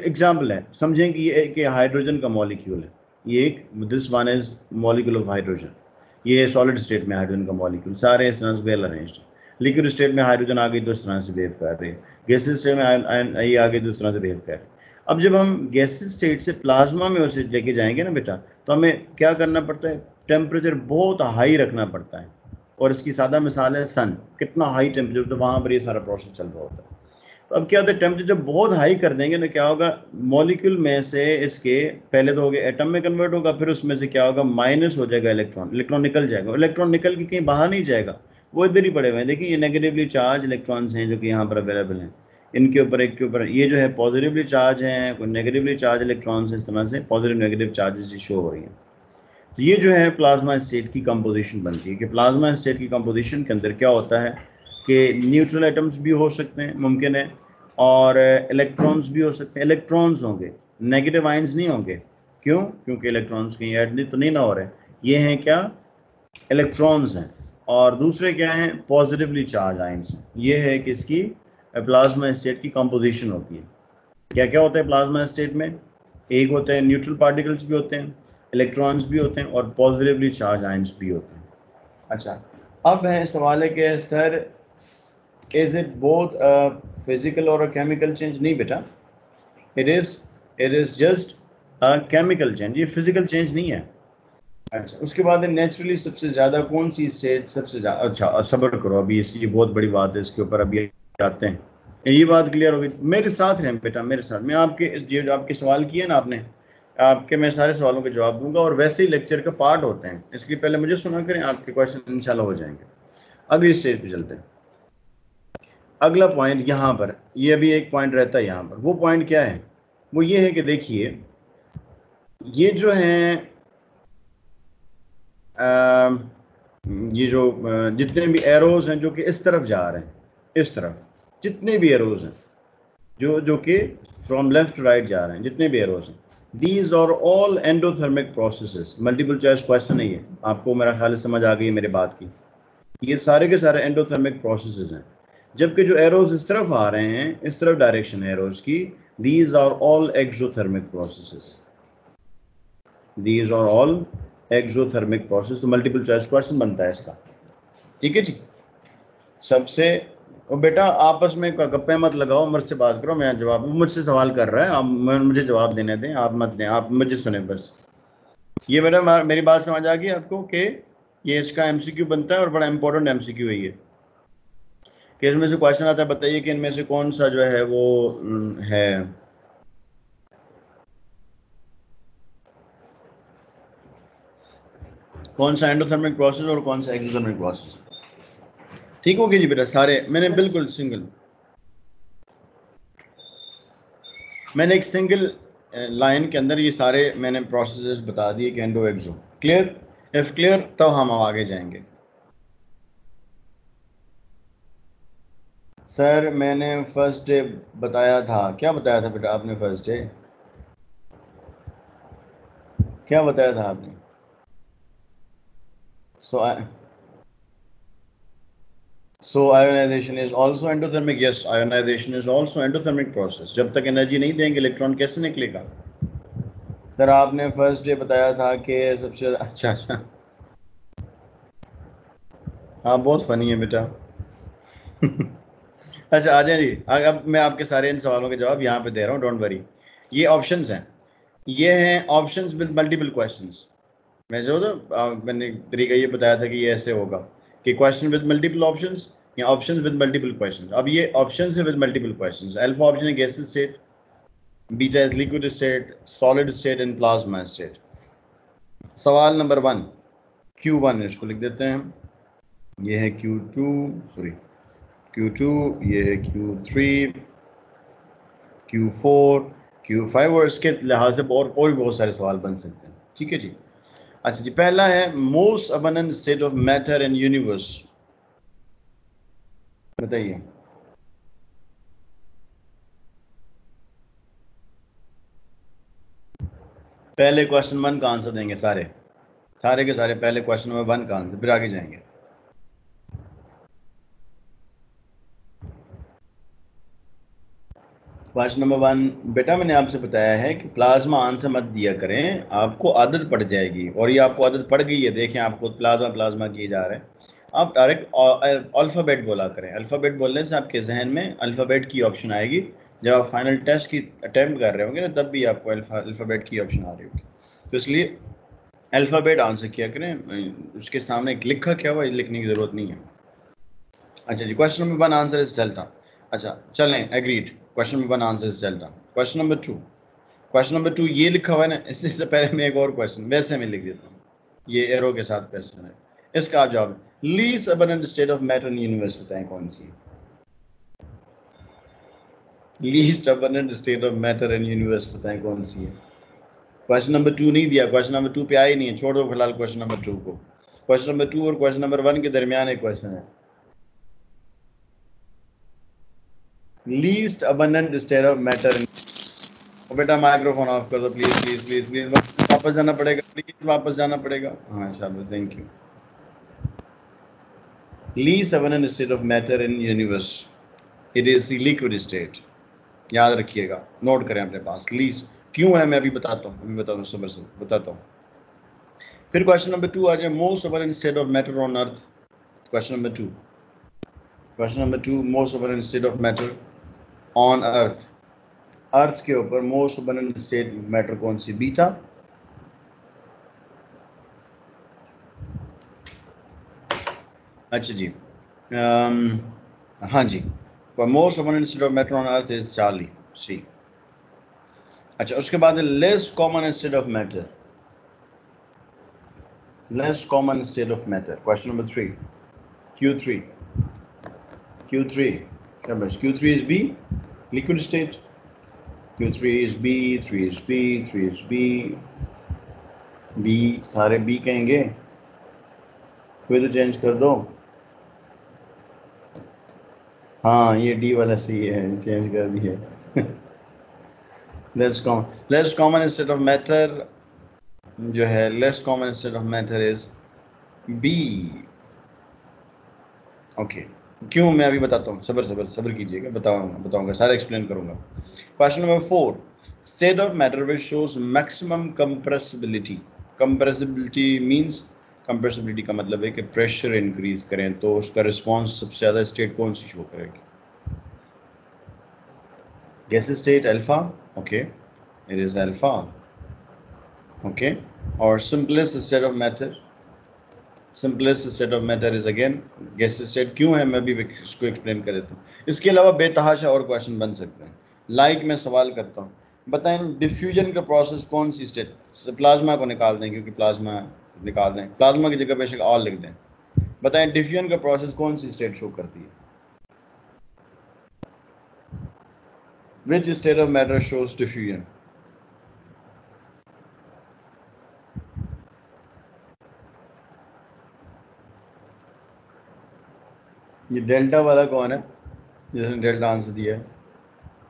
एग्जाम्पल है, समझें कि ये एक हाइड्रोजन का मॉलिक्यूल है, ये एक, this one is molecule of hydrogen, ये सॉलिड स्टेट में हाइड्रोजन का मॉलिक्यूल, सारे इस तरह से वेल अरेंज्ड। लिक्विड स्टेट में हाइड्रोजन आगे तो इस तरह से बिहेव कर रहे हैं, गैसेज स्टेट में ये आगे तो इस तरह से बिहेव कर रहे हैं। अब जब हम गैसेज स्टेट से प्लाज्मा में उसे लेके जाएंगे ना बेटा, तो हमें क्या करना पड़ता है, टेम्परेचर बहुत हाई रखना पड़ता है। और इसकी सादा मिसाल है सन, कितना हाई टेम्परेचर, तो वहाँ पर ये सारा प्रोसेस चल रहा होता है। तो अब क्या होता है, टेम्परेचर जब बहुत हाई कर देंगे ना, क्या होगा, मॉलिक्यूल में से इसके पहले तो हो गया एटम में कन्वर्ट होगा, फिर उसमें से क्या होगा, माइनस हो जाएगा इलेक्ट्रॉन, इलेक्ट्रॉन निकल जाएगा। इलेक्ट्रॉन निकल के कहीं बाहर नहीं जाएगा, वो इधर ही पड़े हुए हैं। देखिए ये नेगेटिवली चार्ज इलेक्ट्रॉन्स हैं जो कि यहाँ पर अवेलेबल हैं, इनके ऊपर एक के ऊपर ये जो है पॉजिटिवली चार्ज हैं, कोई नेगेटिवली चार्ज इलेक्ट्रॉन्स, इस तरह से पॉजिटिव नेगेटिव चार्जेस शो हो रही हैं। तो ये जो है प्लाज्मा स्टेट की कंपोजिशन बनती है कि प्लाज्मा स्टेट की कंपोजिशन के अंदर क्या होता है कि न्यूट्रल एटम्स भी हो सकते हैं, मुमकिन है, और इलेक्ट्रॉन्स भी हो सकते हैं। इलेक्ट्रॉन्स होंगे, नेगेटिव आयंस नहीं होंगे। क्यों? क्योंकि इलेक्ट्रॉन्स कहीं ऐड नहीं तो नहीं ना हो रहे, ये हैं क्या, इलेक्ट्रॉन्स हैं। और दूसरे क्या हैं, पॉजिटिवली चार्ज आयंस। ये है कि इसकी प्लाज्मा स्टेट की कंपोजिशन होती है। क्या क्या होता है प्लाज्मा स्टेट में, एक होते हैं न्यूट्रल पार्टिकल्स भी होते हैं, इलेक्ट्रॉन्स भी होते हैं, और पॉजिटिवली चार्ज आयंस भी होते हैं। अच्छा, अब है सवाल है कि sir is it both physical और केमिकल चेंज? नहीं बेटा, it is just a chemical change, ये फिजिकल चेंज नहीं है। अच्छा, उसके बाद नेचुरली सबसे ज़्यादा कौन सी स्टेट सबसे ज़्यादा, अच्छा सब्र करो, अभी ये बहुत बड़ी बात है, इसके ऊपर अभी आते हैं। ये बात क्लियर होगी, मेरे साथ रहें बेटा, मेरे साथ। मैं आपके जो आपके सवाल किए ना आपने, आपके मैं सारे सवालों के जवाब दूंगा, और वैसे ही लेक्चर का पार्ट होते हैं, इसलिए पहले मुझे सुना करें, आपके क्वेश्चन इंशाल्लाह हो जाएंगे। अगली स्टेज पे चलते हैं। अगला पॉइंट यहाँ पर, ये अभी एक पॉइंट रहता है यहाँ पर, वो पॉइंट क्या है, वो ये है कि देखिए ये जो है ये जो जितने भी एरोज हैं जो कि इस तरफ जा रहे हैं, इस तरफ जितने भी एरोज हैं जो कि फ्रॉम लेफ्ट टू राइट जा रहे हैं, जितने भी एरोज हैं, these are all endothermic processes. Multiple choice question है ये, आपको मेरा ख्याल समझ आ गई मेरी बात की। ये सारे के सारे एंडोथर्मिक प्रोसेसेस हैं। जबकि जो एरोज इस तरफ आ रहे हैं, इस तरफ डायरेक्शन है एरोज की, these are all exothermic processes, these are all exothermic process. तो मल्टीपल चॉइस क्वेश्चन बनता है इसका, ठीक है जी। सबसे, और बेटा आपस में गप्पे मत लगाओ, मुझसे बात करो, मैं जवाब, मुझसे सवाल कर रहा है, आप मुझे जवाब देने दें, आप मत दें, आप मुझे सुने बस। ये बेटा मेरी बात समझ आ गई आपको कि ये इसका एमसीक्यू बनता है, और बड़ा इंपॉर्टेंट एमसीक्यू है ये, कि इसमें से क्वेश्चन आता है, बताइए कि इनमें से कौन सा जो है वो है, कौन सा एंडोथर्मिक प्रोसेस और कौन सा एक्सोथर्मिक प्रोसेस। ठीक हो गया जी बेटा, सारे मैंने बिल्कुल सिंगल, मैंने एक सिंगल लाइन के अंदर ये सारे मैंने प्रोसेसेस बता दिए कि endo exo. Clear? If clear तो हम आगे जाएंगे। सर मैंने फर्स्ट डे बताया था, क्या बताया था बेटा आपने फर्स्ट डे, क्या बताया था आपने? So so ionisation is also endothermic. Yes, ionisation is also endothermic process. जब तक एनर्जी नहीं देंगे इलेक्ट्रॉन कैसे निकलेगा? सर आपने फर्स्ट डे बताया था कि सबसे, अच्छा अच्छा, हाँ बहुत फनी है बेटा। अच्छा आ जाए जी, अब मैं आपके सारे इन सवालों के जवाब यहाँ पे दे रहा हूँ, डोंट वरी। ये ऑप्शंस हैं, ये हैं ऑप्शंस विद मल्टीपल क्वेश्चंस। मैं जो तो मैंने तरीका ये बताया था कि ये ऐसे होगा कि क्वेश्चन विद मल्टीपल ऑप्शंस, या ऑप्शन विद मल्टीपल क्वेश्चन। अब ये ऑप्शन है with multiple question. Alpha option है gas state, beta is liquid state, solid state and plasma state. सवाल नंबर 1 Q1 इसको लिख देते हैं, ये है Q2, सॉरी Q2, ये है Q3, Q4, Q5 और इसके लिहाज से और भी बहुत सारे सवाल बन सकते हैं। ठीक है जी। अच्छा जी, पहला है most abundant state of matter in universe, बताइए। पहले क्वेश्चन 1 का आंसर देंगे सारे सारे के सारे, पहले क्वेश्चन नंबर 1 का आंसर, फिर आगे जाएंगे। क्वेश्चन नंबर 1, बेटा मैंने आपसे बताया है कि प्लाज्मा आंसर मत दिया करें, आपको आदत पड़ जाएगी, और ये आपको आदत पड़ गई है। देखें आपको प्लाज्मा प्लाज्मा किए जा रहे हैं, आप डायरेक्ट अल्फ़ाबेट बोला करें। अल्फ़ाबेट बोलने से आपके जहन में अल्फ़ाबेट की ऑप्शन आएगी। जब आप फाइनल टेस्ट की अटैम्प्ट कर रहे होंगे ना, तब भी आपको अल्फ़ाबेट की ऑप्शन आ रही होगी। तो इसलिए अल्फ़ाबेट आंसर किया करें, उसके सामने एक लिखा क्या हुआ, लिखने की ज़रूरत नहीं है। अच्छा जी, question number 1 answer is delta. अच्छा चलें, agreed, question number 1 answer is delta. Question number 2, question number 2 ये लिखा हुआ है ना, इससे पहले मैं एक और क्वेश्चन वैसे में लिख देता हूँ, ये एरो के साथ क्वेश्चन है, इसका आप जवाब, least abundant state of matter in universe बताएं कौन सी है। Least abundant state of matter in universe बताएं कौन सी है। क्वेश्चन नंबर 2 नहीं दिया, क्वेश्चन नंबर 2 पे आया ही नहीं है, छोड़ दो फिलहाल क्वेश्चन नंबर 2 को। क्वेश्चन नंबर 2 और क्वेश्चन नंबर 1 के दरमियान एक क्वेश्चन है, least abundant state of matter in. बेटा माइक्रोफोन ऑफ कर दो प्लीज प्लीज प्लीज प्लीज, वापस जाना पड़ेगा, प्लीज वापस जाना पड़ेगा। हाँ शाबाश, thank you. Least abundant state of matter in universe, it is liquid state. याद रखिएगा, नोट करें अपने पास। लीस्ट क्यों है मैं अभी बताता हूँ, अभी बताता हूँ, सबर से बताता हूँ। फिर क्वेश्चन नंबर 2 आ जाए, most abundant state of matter on earth. Question number 2, question number 2, most abundant state of matter on earth. Earth के ऊपर मोस्ट अबंडेंट स्टेट मैटर कौन सी, बीटा। अच्छा जी, हाँ जी, most abundant state of matter on earth is Charlie, C. अच्छा उसके बाद less common state of matter, less common state of matter. Question number 3, Q3, Q3, Q3 is B, liquid state. Q3 is B, 3 is B, 3 is B, B सारे B कहेंगे, फिर तो change कर दो। हाँ ये D वाला सही है, चेंज कर दिया। Less common state of matter जो है, less common state of matter is B। Okay, क्यों मैं अभी बताता हूँ, सबर सबर सबर कीजिएगा, बताऊंगा सारा एक्सप्लेन करूंगा। Question number 4, state of matter which shows maximum compressibility. Compressibility means, compressibility का मतलब है कि प्रेशर इंक्रीज करें तो उसका रिस्पांस सबसे ज़्यादा स्टेट कौन सी शो करेगी। Gas state alpha, okay it is alpha, okay. और simplest state of matter, simplest state of matter is again gas state. क्यों है मैं भी इसको एक्सप्लेन कर देता हूँ। इसके अलावा बेतहाशा और क्वेश्चन बन सकते हैं। लाइक मैं सवाल करता हूँ, बताएं डिफ्यूजन का प्रोसेस कौन सी स्टेट, प्लाज्मा को निकाल दें क्योंकि प्लाज्मा निकाल दें, प्लाज्मा की जगह बेशक और लिख दें। बताएं डिफ्यूजन का प्रोसेस कौन सी स्टेट शो करती है, विच state of matter shows diffusion. ये डेल्टा वाला कौन है जिसने डेल्टा आंसर दिया है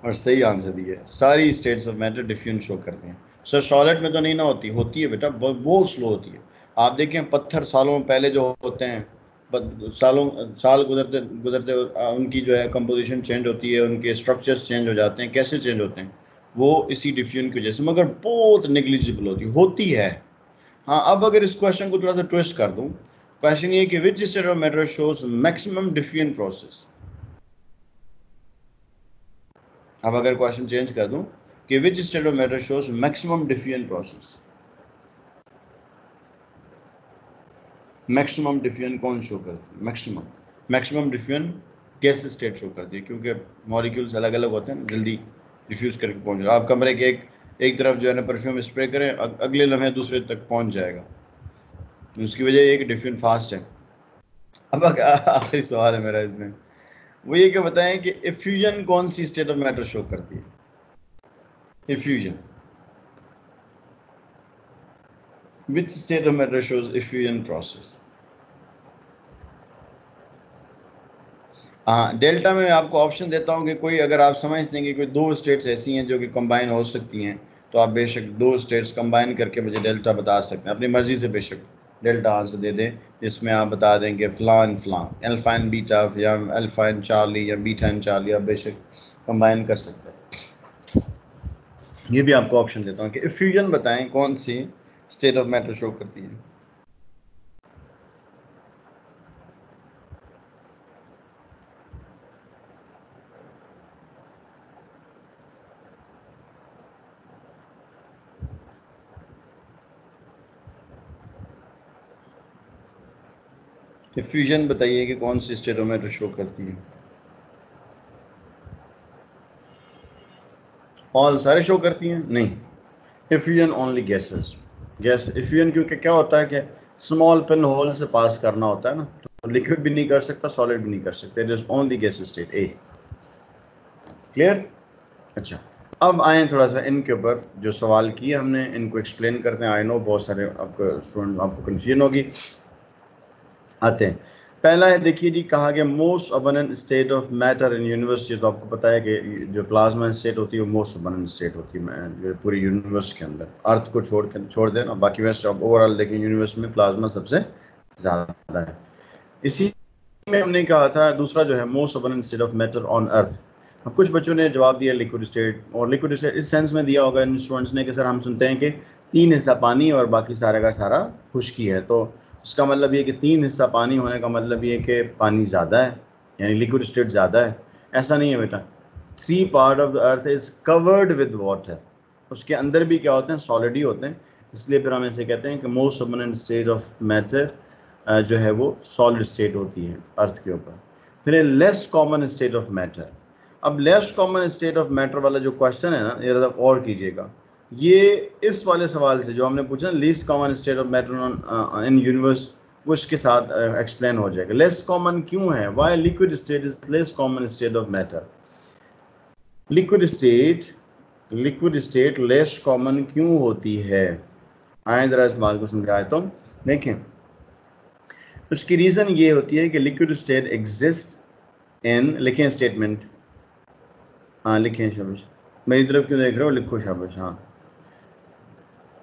और सही आंसर दिया है। सारी states of matter diffusion show करते हैं। सर सॉलिड में तो नहीं ना होती, होती है बेटा, बहुत स्लो होती है। आप देखें पत्थर सालों पहले जो होते हैं, साल गुजरते गुजरते उनकी जो है कंपोजिशन चेंज होती है, उनके स्ट्रक्चर्स चेंज हो जाते हैं। कैसे चेंज होते हैं, वो इसी डिफ्यूजन की वजह से, मगर बहुत नेग्लिजिबल होती है। हाँ अब अगर इस क्वेश्चन को थोड़ा सा ट्विस्ट कर दूं, क्वेश्चन ये कि विच state of matter shows maximum diffusion process. अब अगर क्वेश्चन चेंज कर दूं कि विच state of matter shows maximum diffusion process, maximum diffusion कौन शो करता है, maximum. Maximum diffusion gas state show करती है, क्योंकि मॉलिक्यूल्स अलग अलग होते हैं, जल्दी डिफ्यूज करके पहुंच जाएगा। आप कमरे के एक तरफ जो है ना परफ्यूम स्प्रे करें, अगले लम्हे दूसरे तक पहुंच जाएगा, उसकी वजह ये कि डिफ्यूजन फास्ट है। अब आखिरी सवाल है मेरा इसमें, वो ये कि बताएं कि इफ्यूजन कौन सी स्टेट ऑफ मैटर शो करती है? Effusion, which state of matter shows effusion process? हाँ, डेल्टा में मैं आपको ऑप्शन देता हूँ कि कोई, अगर आप समझते हैं कि कोई दो स्टेट्स ऐसी हैं जो कि कंबाइन हो सकती हैं, तो आप बेशक दो स्टेट्स कंबाइन करके मुझे डेल्टा बता सकते हैं, अपनी मर्जी से बेशक डेल्टा आंसर दे दें, जिसमें आप बता दें कि फ़लाँ फ़लाँ अल्फ़ा एंड बीटा, या अल्फ़ा एंड चार्ली, या बीटा एंड चार्ली, आप बेशक कंबाइन कर सकते हैं। ये भी आपको ऑप्शन देता हूँ कि इफ्यूजन बताएं कौन सी स्टेट ऑफ मैटर शो करती है। इफ्यूजन बताइए कि कौन सी स्टेट ऑफ मैटर शो करती है। ऑल सारे शो करती हैं? नहीं, effusion only gases. Gas effusion, क्योंकि क्या होता है कि स्मॉल पिन होल से पास करना होता है ना, तो लिक्विड भी नहीं कर सकता, सॉलिड भी नहीं कर सकते, it is only gas state A. Clear? अच्छा, अब आए थोड़ा सा इनके ऊपर जो सवाल किए हमने, इनको एक्सप्लेन करते हैं। आई नो बहुत सारे आपको स्टूडेंट, आपको कन्फ्यूजन होगी। आते हैं, पहला है, देखिए जी, कहा गया most abundant state of matter in universe. ये तो आपको पता है कि जो प्लाज्मा स्टेट होती है वो मोस्ट अबंडेंट स्टेट होती है पूरी यूनिवर्स के अंदर, अर्थ को छोड़ देना, बाकी वैसे आप ओवरऑल देखें यूनिवर्स में प्लाज्मा सबसे ज़्यादा है। इसी में हमने कहा था दूसरा जो है most abundant state of matter on अर्थ। अब कुछ बच्चों ने जवाब दिया लिक्विड स्टेट, और लिक्विड स्टेट इस सेंस में दिया होगा इन स्टूडेंट्स ने कि सर हम सुनते हैं कि 3 हिस्सा पानी और बाकी सारा का सारा खुश्की है, तो उसका मतलब ये कि 3 हिस्सा पानी होने का मतलब ये कि पानी ज़्यादा है, यानी लिक्विड स्टेट ज़्यादा है। ऐसा नहीं है बेटा, 3 part of the earth is covered with water, उसके अंदर भी क्या होते हैं, सॉलिड ही होते हैं, इसलिए फिर हम ऐसे कहते हैं कि most abundant state of matter जो है वो सॉलिड स्टेट होती है अर्थ के ऊपर। फिर less common state of matter. अब less common state of matter वाला जो क्वेश्चन है ना, ये ज़रा और कीजिएगा, ये इस वाले सवाल से जो हमने पूछा least common state of matter in universe, उसके साथ एक्सप्लेन हो जाएगा। लेस कॉमन क्यों है, Y liquid state is less common state of matter. Liquid state less common क्यों होती है, आए जरा इस बात को समझाए तो देखें। उसकी रीज़न ये होती है कि लिक्विड स्टेट एग्जिस्ट इन, लिखें स्टेटमेंट, हाँ लिखें शाबाश, मेरी तरफ क्यों देख रहे हो, लिखो शाबाश। हाँ,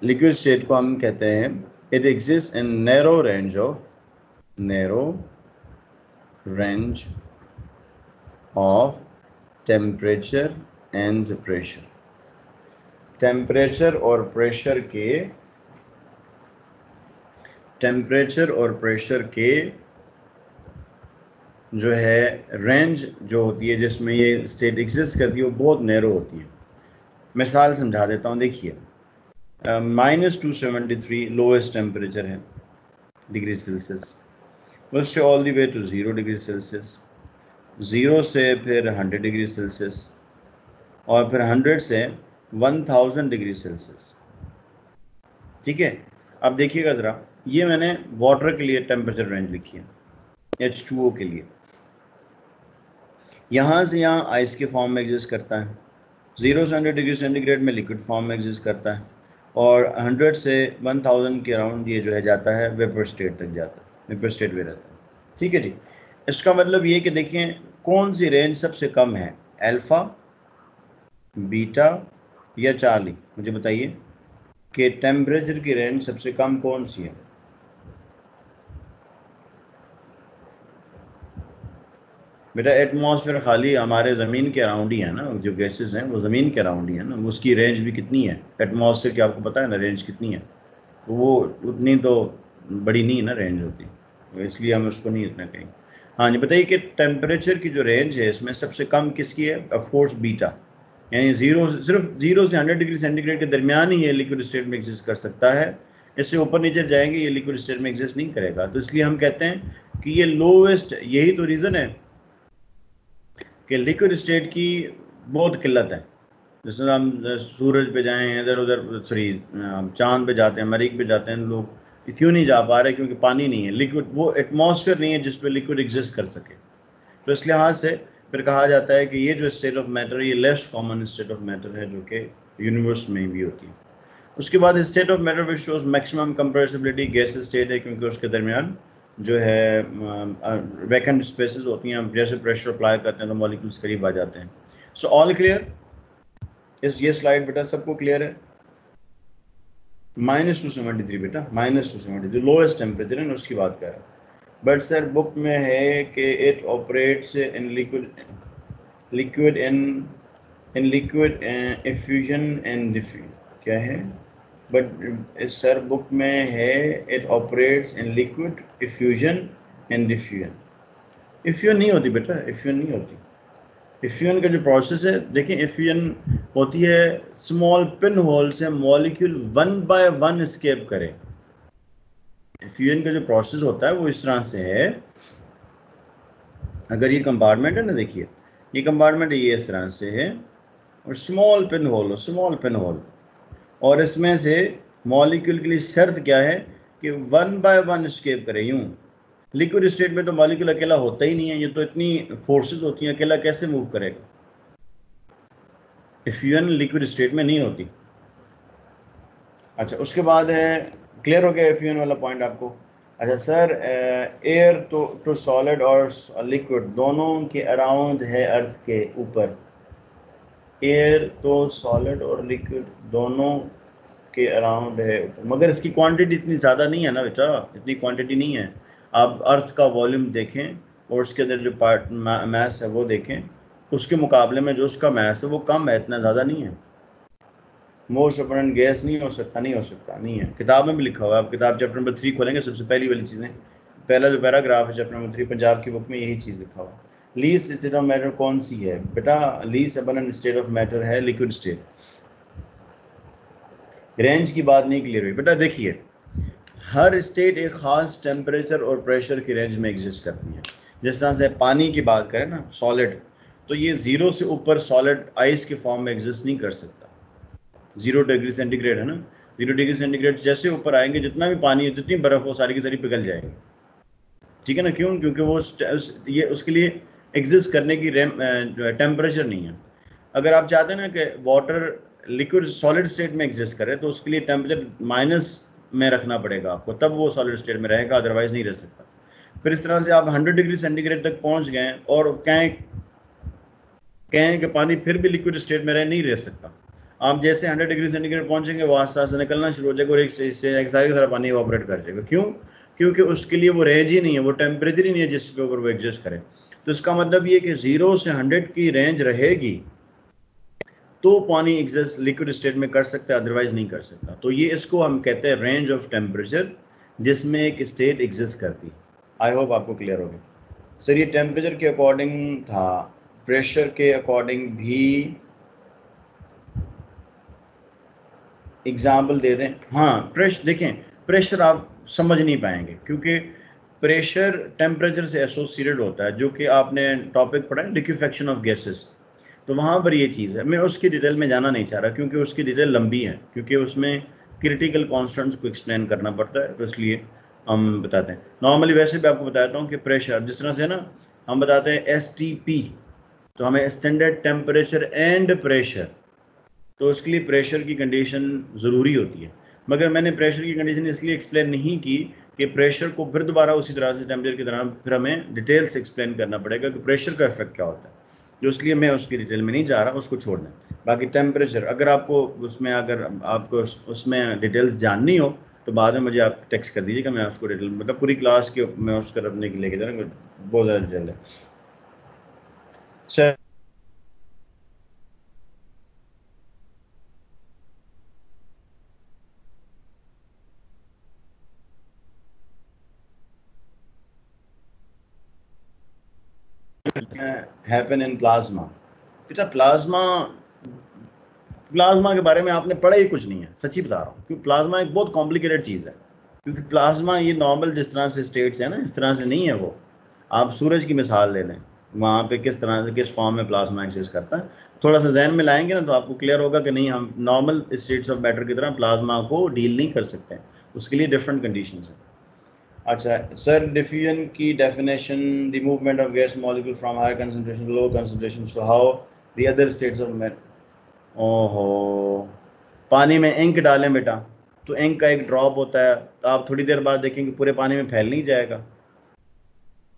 लिक्विड स्टेट को हम कहते हैं it exist in narrow range of temperature and pressure. Temperature और प्रेशर के जो है रेंज जो होती है जिसमें ये स्टेट एग्जिस्ट करती है वो बहुत नैरो होती है। मिसाल समझा देता हूँ, देखिए -273 लोएस्ट टेम्परेचर है डिग्री सेल्सियस, उससे all the way to 0 degree Celsius, 0 से फिर 100 डिग्री सेल्सियस, और फिर 100 से 1000 डिग्री सेल्सियस। ठीक है, अब देखिएगा ज़रा, ये मैंने वाटर के लिए टेम्परेचर रेंज लिखी है, H2O के लिए। यहाँ से यहाँ आइस के फॉर्म में एग्जिस्ट करता है, 0 से 100 डिग्री सेंटीग्रेड में लिक्विड फॉर्म में एग्जिस्ट करता है, और 100 से 1000 के अराउंड ये जो है जाता है वेपर स्टेट तक जाता है, वेपर स्टेट में रहता है। ठीक है जी, इसका मतलब ये कि देखिए कौन सी रेंज सबसे कम है, अल्फ़ा, बीटा या चार्ली, मुझे बताइए कि टेम्परेचर की रेंज सबसे कम कौन सी है। बेटा एटमॉस्फेयर खाली हमारे ज़मीन के अराउंड ही है ना, जो गैसेस हैं वो ज़मीन के अराउंड ही है ना, उसकी रेंज भी कितनी है, एटमॉस्फेयर की आपको पता है ना रेंज कितनी है, तो वो उतनी तो बड़ी नहीं है ना रेंज होती, तो इसलिए हम उसको नहीं इतना कहेंगे। हाँ जी, बताइए कि टेम्परेचर की जो रेंज है इसमें सबसे कम किसकी है, ऑफकोर्स बीटा, यानी सिर्फ 0 से 100 डिग्री सेंटीग्रेड के दरमियान ही ये लिक्विड स्टेट में एग्जिस्ट कर सकता है, इससे ऊपर नीचे जाएंगे ये लिक्विड स्टेट में एग्जिस्ट नहीं करेगा। तो इसलिए हम कहते हैं क्योंकि ये लोवेस्ट, यही तो रीज़न है कि लिक्विड स्टेट की बहुत किल्लत है। जैसे हम सूरज पे जाएं, इधर उधर, सॉरी चांद पे जाते हैं, मरीख पे जाते हैं लोग, क्यों नहीं जा पा रहे? क्योंकि पानी नहीं है, लिक्विड, वो एटमॉस्फेयर नहीं है जिस पे लिक्विड एग्जिस्ट कर सके। तो इस लिहाज से फिर कहा जाता है कि ये जो स्टेट ऑफ मैटर, ये less common state of matter है जो कि यूनिवर्स में भी होती है। उसके बाद state of matter which shows maximum compressibility gas state है, क्योंकि उसके दरमियान जो है वैकेंट स्पेसेस होती हैं, जैसे प्रेशर अप्लाई करते हैं तो मॉलिक्यूल्स करीब आ जाते हैं। So all clear? इस ये स्लाइड बेटा सबको क्लियर है? -273 बेटा, -273 लोएस्ट टेम्परेचर है, उसकी बात कर रहा है। बट सर बुक में है कि it operates in liquid in liquid effusion and diffusion, क्या है? बट सर बुक में है it operates in liquid effusion and diffusion. Effusion नहीं होती बेटा, इफ्यूजन नहीं होती। इफ्यूजन का जो प्रोसेस है, देखिए इफ्यूजन होती है स्मॉल पिन होल से मॉलिक्यूल 1 बाय 1 एस्केप करे। इफ्यूजन का जो प्रोसेस होता है वो इस तरह से है, अगर ये कंपार्टमेंट है ना, देखिए ये कंपार्टमेंट ये इस तरह से है और small pin hole, small pin hole, और इसमें से मॉलिक्यूल के लिए शर्त क्या है कि 1 बाय 1 एस्केप करे। यूं लिक्विड स्टेट में तो मॉलिक्यूल अकेला होता ही नहीं है, ये तो इतनी फोर्सेस होती हैं, अकेला कैसे मूव करेगा? इफ्यूजन लिक्विड स्टेट में नहीं होती। अच्छा, उसके बाद है, क्लियर हो गया इफ्यूजन वाला पॉइंट आपको? अच्छा सर, एयर तो सॉलिड और लिक्विड दोनों के अराउंड है अर्थ के ऊपर। एयर तो सॉलिड और लिक्विड दोनों के अराउंड है, मगर इसकी क्वांटिटी इतनी ज़्यादा नहीं है ना बेटा, इतनी क्वांटिटी नहीं है। आप अर्थ का वॉल्यूम देखें और उसके अंदर जो पार्ट मैस है वो देखें, उसके मुकाबले में जो उसका मैस है वो कम है, इतना ज़्यादा नहीं है। मोस्ट अबंडेंट गैस नहीं हो सकता, नहीं हो सकता, नहीं है। किताब में भी लिखा हुआ है, आप किताब चैप्टर नंबर 3 खोलेंगे, सबसे पहली वाली चीज़ें, पहला जो पैराग्राफ है चैप्टर नंबर 3 पंजाब की बुक में, यही चीज़ लिखा हुआ है। लीस्ट स्टेट ऑफ मैटर कौन सी है बेटा? Least abundant state of matter है लिक्विड स्टेट। रेंज की बात नहीं क्लियर हुई बेटा। देखिए हर स्टेट एक ख़ास टेम्परेचर और प्रेशर की रेंज में एग्जिस्ट करती है। जिस तरह से पानी की बात करें ना, सॉलिड, तो ये 0 से ऊपर सॉलिड आइस के फॉर्म में एग्जिस्ट नहीं कर सकता। 0 डिग्री सेंटीग्रेड है ना, 0 डिग्री सेंटीग्रेड जैसे ऊपर आएंगे, जितना भी पानी है, जितनी बर्फ़ हो, सारी की सारी पिघल जाएगी। ठीक है ना? क्यों? क्योंकि वो ये उसके लिए एग्जिस्ट करने की जो है टेम्परेचर नहीं है। अगर आप चाहते हैं ना कि वाटर लिक्विड सॉलिड स्टेट में एग्जिस्ट करे, तो उसके लिए टेम्परेचर माइनस में रखना पड़ेगा आपको, तब वो सॉलिड स्टेट में रहेगा, अदरवाइज नहीं रह सकता। फिर इस तरह से आप 100 डिग्री सेंटीग्रेड तक पहुंच गए और कहें कि पानी फिर भी लिक्विड स्टेट में रह नहीं रह सकता। आप जैसे 100 डिग्री सेंटीग्रेड पहुंचेंगे, वो आस्ते आस्ते निकलना शुरू हो जाएगा और एक सारी तरह पानी ऑपरेट कर जाएगा। क्यों? क्योंकि उसके लिए वो रेंज ही नहीं है, वो टेम्परेचर ही नहीं है जिसके ऊपर वो एग्जिस्ट करे। तो इसका मतलब ये कि 0 से 100 की रेंज रहेगी तो पानी एग्जिस्ट लिक्विड स्टेट में कर सकता है, अदरवाइज नहीं कर सकता। तो ये इसको हम कहते हैं रेंज ऑफ टेम्परेचर जिसमें एक स्टेट एग्जिस्ट करती है। आई होप आपको क्लियर हो गया। सर ये टेम्परेचर के अकॉर्डिंग था, प्रेशर के अकॉर्डिंग भी एग्जाम्पल दे दें? हाँ, प्रेशर देखें, प्रेशर आप समझ नहीं पाएंगे क्योंकि प्रेशर टेम्परेचर से एसोसिएटेड होता है, जो कि आपने टॉपिक पढ़ा है लिक्विफेक्शन ऑफ गैसेस, तो वहाँ पर ये चीज़ है। मैं उसकी डिटेल में जाना नहीं चाह रहा क्योंकि उसकी डिटेल लंबी है, क्योंकि उसमें क्रिटिकल कॉन्स्टेंट्स को एक्सप्लेन करना पड़ता है, तो इसलिए हम बताते हैं। नॉर्मली वैसे भी आपको बताता हूँ कि प्रेशर जिस तरह से ना हम बताते हैं STP, तो हमें स्टैंडर्ड टेम्परेचर एंड प्रेशर, तो उसके लिए प्रेशर की कंडीशन ज़रूरी होती है। मगर मैंने प्रेशर की कंडीशन इसलिए एक्सप्लेन नहीं की कि प्रेशर को फिर दोबारा उसी तरह से टेम्परेचर की तरह फिर हमें डिटेल से एक्सप्लेन करना पड़ेगा कि प्रेशर का इफेक्ट क्या होता है, जो इसलिए मैं उसकी डिटेल में नहीं जा रहा, उसको छोड़ दें। बाकी टेम्परेचर अगर आपको उसमें डिटेल्स जाननी हो तो बाद में मुझे आप टेक्स्ट कर दीजिएगा, मैं उसको डिटेल मतलब पूरी क्लास की मैं उसको करने के लेके जा रहा हूँ, बहुत ज़्यादा डिटेल है सर। हैपन इन प्लाज्मा, बेटा प्लाज्मा प्लाज्मा के बारे में आपने पढ़ा ही कुछ नहीं है, सच्ची बता रहा हूँ, क्योंकि प्लाज्मा एक बहुत कॉम्प्लिकेटेड चीज़ है। क्योंकि प्लाज्मा ये नॉर्मल जिस तरह से स्टेट्स है ना, इस तरह से नहीं है वो। आप सूरज की मिसाल ले लें, वहाँ पे किस तरह से, किस फॉर्म में प्लाज्मा एक्सिस्ट करता है, थोड़ा सा जहन में लाएंगे ना तो आपको क्लियर होगा कि नहीं, हम नॉर्मल स्टेट्स ऑफ मैटर की तरह प्लाज्मा को डील नहीं कर सकते हैं, उसके लिए डिफरेंट कंडीशंस हैं। अच्छा सर, डिफ्यूजन की definition, the movement of gas molecule from higher concentration to low concentration, so how the other states of matter. ओहो, पानी में इंक डालें बेटा, तो इंक का एक ड्रॉप होता है, तो आप थोड़ी देर बाद देखेंगे पूरे पानी में फैल नहीं जाएगा,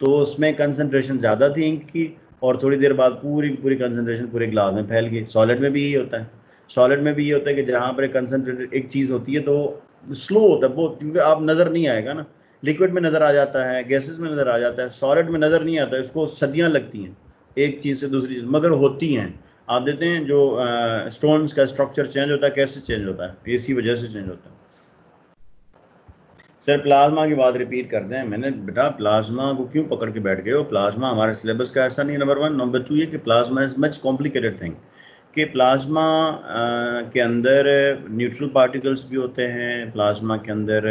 तो उसमें कंसंट्रेशन ज़्यादा थी इंक की, और थोड़ी देर बाद पूरी पूरी कंसंट्रेशन पूरे ग्लास में फैल गई। सॉलिड में भी यही होता है, सॉलिड में भी ये होता है कि जहाँ पर कंसंट्रेटेड एक चीज़ होती है तो स्लो होता है बहुत, क्योंकि आप नज़र नहीं आएगा ना, लिक्विड में नज़र आ जाता है, गैसेस में नज़र आ जाता है, सॉलिड में नज़र नहीं आता, इसको सदियाँ लगती हैं एक चीज़ से दूसरी चीज़, मगर होती हैं। आप देते हैं जो स्टोन्स का स्ट्रक्चर चेंज होता है, कैसे चेंज होता है, इसी वजह से चेंज होता है। सर प्लाज्मा की बात रिपीट कर दें, मैंने बेटा प्लाज्मा को क्यों पकड़ के बैठ गए हो, प्लाज्मा हमारे सिलेबस का ऐसा नहीं है, नंबर वन। नंबर टू ये कि plasma is much complicated thing, कि प्लाज्मा के अंदर न्यूट्रल पार्टिकल्स भी होते हैं, प्लाज्मा के अंदर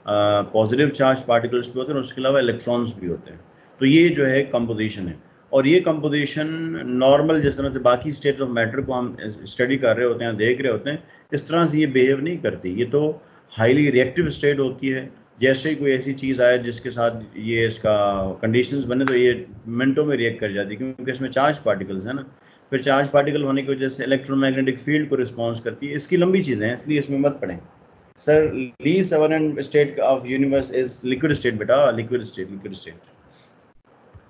पॉजिटिव चार्ज पार्टिकल्स भी होते हैं, और उसके अलावा इलेक्ट्रॉन्स भी होते हैं। तो ये जो है कंपोजिशन है, और ये कंपोजिशन नॉर्मल जिस तरह से बाकी स्टेट ऑफ मैटर को हम स्टडी कर रहे होते हैं, देख रहे होते हैं, इस तरह से ये बिहेव नहीं करती। ये तो हाईली रिएक्टिव स्टेट होती है, जैसे ही कोई ऐसी चीज़ आए जिसके साथ ये इसका कंडीशंस बने तो ये मिनटों में रिएक्ट कर जाती है, क्योंकि इसमें चार्ज पार्टिकल्स है ना, फिर चार्ज पार्टिकल होने की वजह से इलेक्ट्रोमैग्नेटिक फील्ड को रिस्पॉन्स करती है। इसकी लंबी चीज़ें हैं, इसलिए इसमें मत पढ़ें। सर लीस्ट एवरेंट state of universe is liquid state बेटा, लिक्विड स्टेट, लिक्विड स्टेट।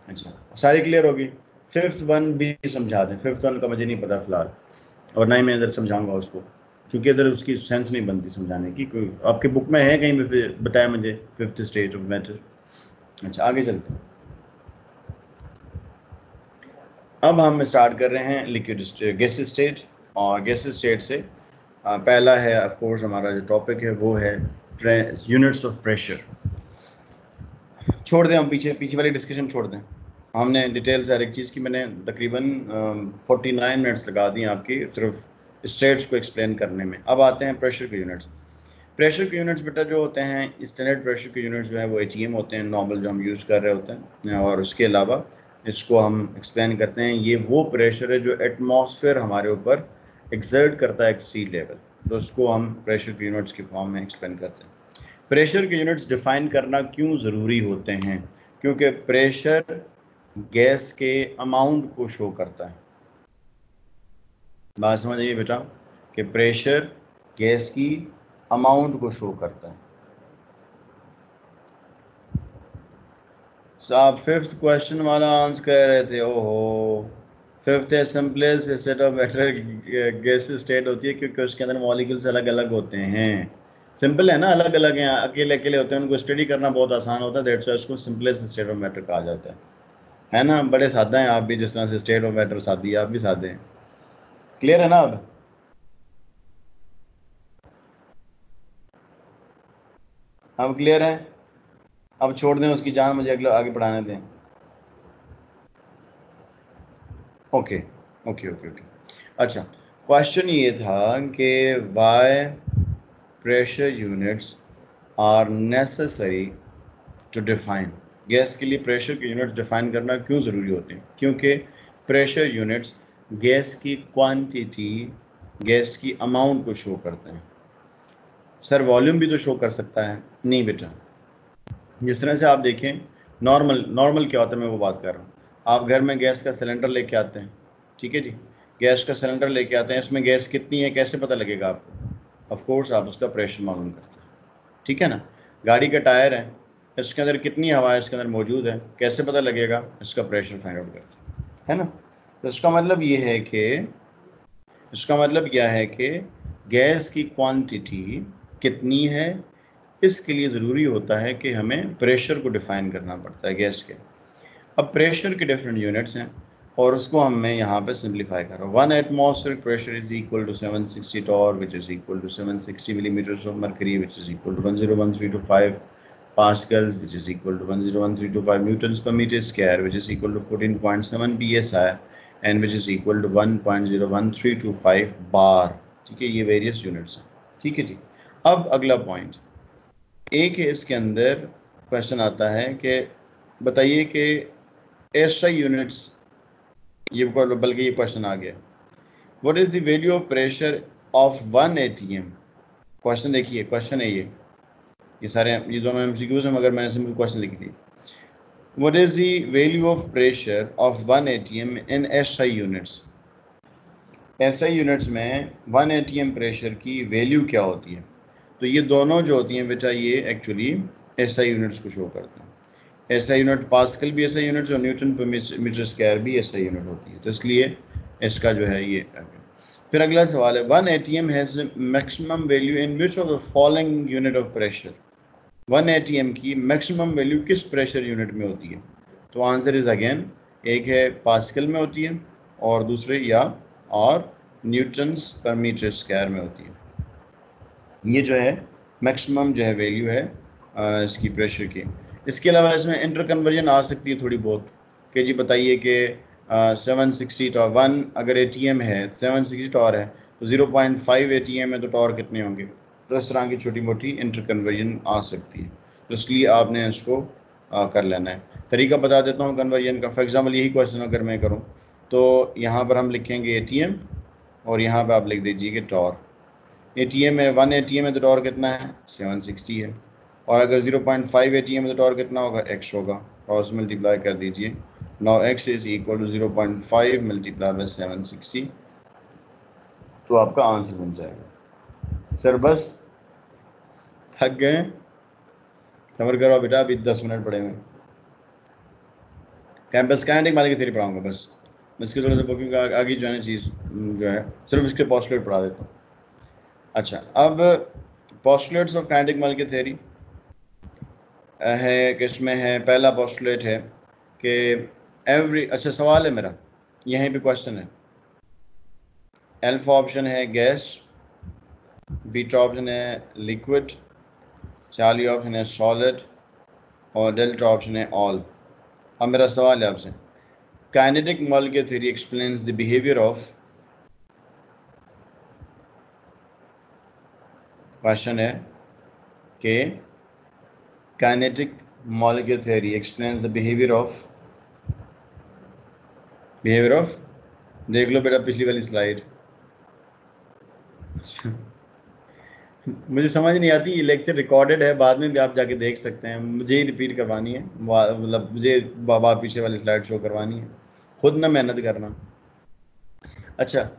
अच्छा सारी क्लियर होगी। फिफ्थ वन भी समझा दें, फिफ्थ वन का मुझे नहीं पता फिलहाल, और ना ही मैं इधर समझाऊंगा उसको, क्योंकि इधर उसकी सेंस नहीं बनती समझाने की। कोई आपके बुक में है कहीं पे बताया मुझे फिफ्थ स्टेट ऑफ मैटर। अच्छा आगे चलते हैं, अब हम स्टार्ट कर रहे हैं लिक्विड गैस स्टेट, और गैस स्टेट से पहला है ऑफ कोर्स हमारा जो टॉपिक है वो है यूनिट्स ऑफ प्रेशर। छोड़ दें हम पीछे पीछे वाली डिस्कशन छोड़ दें, हमने डिटेल से हर एक चीज़ की, मैंने तकरीबन 49 मिनट्स लगा दिए आपकी सिर्फ स्टेट्स को एक्सप्लेन करने में। अब आते हैं प्रेशर के यूनिट्स। प्रेशर के यूनिट्स बेटा जो होते हैं, स्टैंडर्ड प्रेशर के यूनिट्स जो है वो ATM होते हैं, नॉर्मल जो हम यूज़ कर रहे होते हैं, और उसके अलावा इसको हम एक्सप्लेन करते हैं, ये वो प्रेशर है जो एटमॉस्फेयर हमारे ऊपर एक्सर्ट करता है एक सी लेवल, तो उसको हम प्रेशर के यूनिट्स की फॉर्म में एक्सप्लेन करते हैं। प्रेशर के यूनिट्स डिफाइन करना क्यों ज़रूरी होते हैं, क्योंकि प्रेशर गैस के अमाउंट को शो करता है। बात समझ आइए बेटा, कि प्रेशर गैस की अमाउंट को शो करता है। तो आप फिफ्थ क्वेश्चन वाला आंसर कर रहे थे, ओहो, फिफ्थ है simplest state of matter gas state होती है, क्योंकि उसके अंदर मॉलिक्यूल्स अलग अलग होते हैं। सिंपल है ना, अलग अलग हैं, अकेले अकेले होते हैं, उनको स्टडी करना बहुत आसान होता है, दैट्स व्हाई उसको सिंपलेस्ट स्टेट ऑफ मैटर कहा जाता है ना। बड़े सादा हैं आप भी, जिस तरह से स्टेट ऑफ मैटर सादी है, आप भी सादे हैं। क्लियर है ना अब क्लियर है। अब छोड़ दें उसकी जान, मुझे अगले आगे बढ़ाने दें। Okay okay okay okay. अच्छा क्वेश्चन ये था कि why pressure units are necessary to define, gas के लिए प्रेशर के यूनिट्स डिफाइन करना क्यों ज़रूरी होते हैं, क्योंकि प्रेशर यूनिट्स गैस की क्वांटिटी, गैस की अमाउंट को शो करते हैं। सर वॉल्यूम भी तो शो कर सकता है, नहीं बेटा। जिस तरह से आप देखें, नॉर्मल नॉर्मल क्या होता है, मैं वो बात कर रहा हूँ। आप घर में गैस का सिलेंडर लेके आते हैं, ठीक है जी, गैस का सिलेंडर लेके आते हैं, इसमें गैस कितनी है कैसे पता लगेगा आपको? ऑफ कोर्स आप उसका प्रेशर मालूम करते हैं, ठीक है ना। गाड़ी का टायर है, इसके अंदर कितनी हवा है इसके अंदर मौजूद है, कैसे पता लगेगा? इसका प्रेशर फाइंड आउट करते हैं, है ना। तो इसका मतलब ये है कि, इसका मतलब क्या है कि गैस की क्वांटिटी कितनी है, इसके लिए ज़रूरी होता है कि हमें प्रेशर को डिफ़ाइन करना पड़ता है गैस के। अब प्रेशर के डिफरेंट यूनिट्स हैं, और उसको हम मैं यहाँ पे सिंप्लीफाई कर रहा हूँ। 1 atmospheric pressure is equal to 760 torr, which is equal to 760 millimetres of mercury, which is equal to 101,325 pascals, which is equal to 101,325 newtons per meter square, which is equal to 14.7 psi, and which is equal to 1.01325 बार। ठीक है, ये various units हैं, ठीक है जी। अब अगला point, एक है इसके अंदर क्वेश्चन आता है कि बताइए कि एसआई यूनिट्स, ये बल्कि ये क्वेश्चन आ गया, what is the value of pressure of 1 ATM। Question देखिए, क्वेश्चन है ये सारे, ये दोनों एमसीक्यूज हैं मगर मैंने सिंपल क्वेश्चन लिख दी। What is the value of pressure of 1 ATM in SI units. SI units में 1 ATM प्रेशर की वैल्यू क्या होती है। तो ये दोनों जो होती हैं बेटा, ये एक्चुअली एसआई यूनिट्स को शो करते हैं। एसआई यूनिट पास्कल भी एसआई यूनिट्स और न्यूटन पर मीटर स्क्वायर भी एसआई यूनिट होती है, तो इसलिए इसका जो है ये। फिर अगला सवाल है, 1 ATM has maximum value in which of the following unit of pressure. 1 ATM की मैक्सिमम वैल्यू किस प्रेशर यूनिट में होती है। तो आंसर इज अगेन, एक है पास्कल में होती है और दूसरे और न्यूटन्स पर मीटर स्क्वायर में होती है। ये जो है मैक्सिमम जो है वैल्यू है इसकी प्रेशर की। इसके अलावा इसमें इंटर कन्वर्जन आ सकती है थोड़ी बहुत, कि जी बताइए कि 760 टॉर 1 अगर ATM है, 760 टॉर है, तो 0.5 ATM है तो टॉर कितने होंगे। तो इस तरह की छोटी मोटी इंटर कन्वर्जन आ सकती है, तो इसलिए आपने इसको कर लेना है। तरीका बता देता हूँ कन्वर्जन का। फॉर एग्जाम्पल यही क्वेश्चन अगर मैं करूँ तो यहाँ पर हम लिखेंगे ATM और यहाँ पर आप लिख दीजिए कि टॉर। ATM है, 1 ATM है तो टॉर कितना है, 760 है। और अगर 0.5 ATM है तो टॉर कितना होगा, x होगा। और उसमें मल्टीप्लाई कर दीजिए। Now x is equal to 0.5 multiply by 760, तो आपका आंसर बन जाएगा। सर बस थक गए, सबर करो बेटा, अभी 10 मिनट पड़े हुए। कैंपस काइनेटिक मालिक थ्योरी पढ़ाऊंगा बस, इसकी थोड़ा सा बुकिंग आगे जो है ना चीज़ जो है, सिर्फ इसके पोस्टुलेट पढ़ा देता हूँ। अच्छा, अब पोस्टुलेट्स ऑफ काइनेटिक मालिक थ्योरी है कि इसमें है, पहला पोस्टुलेट है कि एवरी, अच्छा सवाल है मेरा, यहीं पे क्वेश्चन है। अल्फा ऑप्शन है गैस, बीटा ऑप्शन है लिक्विड, चार्ली ऑप्शन है सॉलिड और डेल्टा ऑप्शन है ऑल। अब मेरा सवाल है आपसे, kinetic molecular theory explains the behaviour of, question है कि kinetic molecular theory explains the behaviour of, देख लो बेटा पिछली वाली स्लाइड। मुझे समझ नहीं आती, ये लेक्चर रिकॉर्डेड है, बाद में भी आप जाके देख सकते हैं, मुझे ही रिपीट करवानी है, मतलब मुझे बाबा पीछे वाली स्लाइड शो करवानी है, खुद ना मेहनत करना। अच्छा,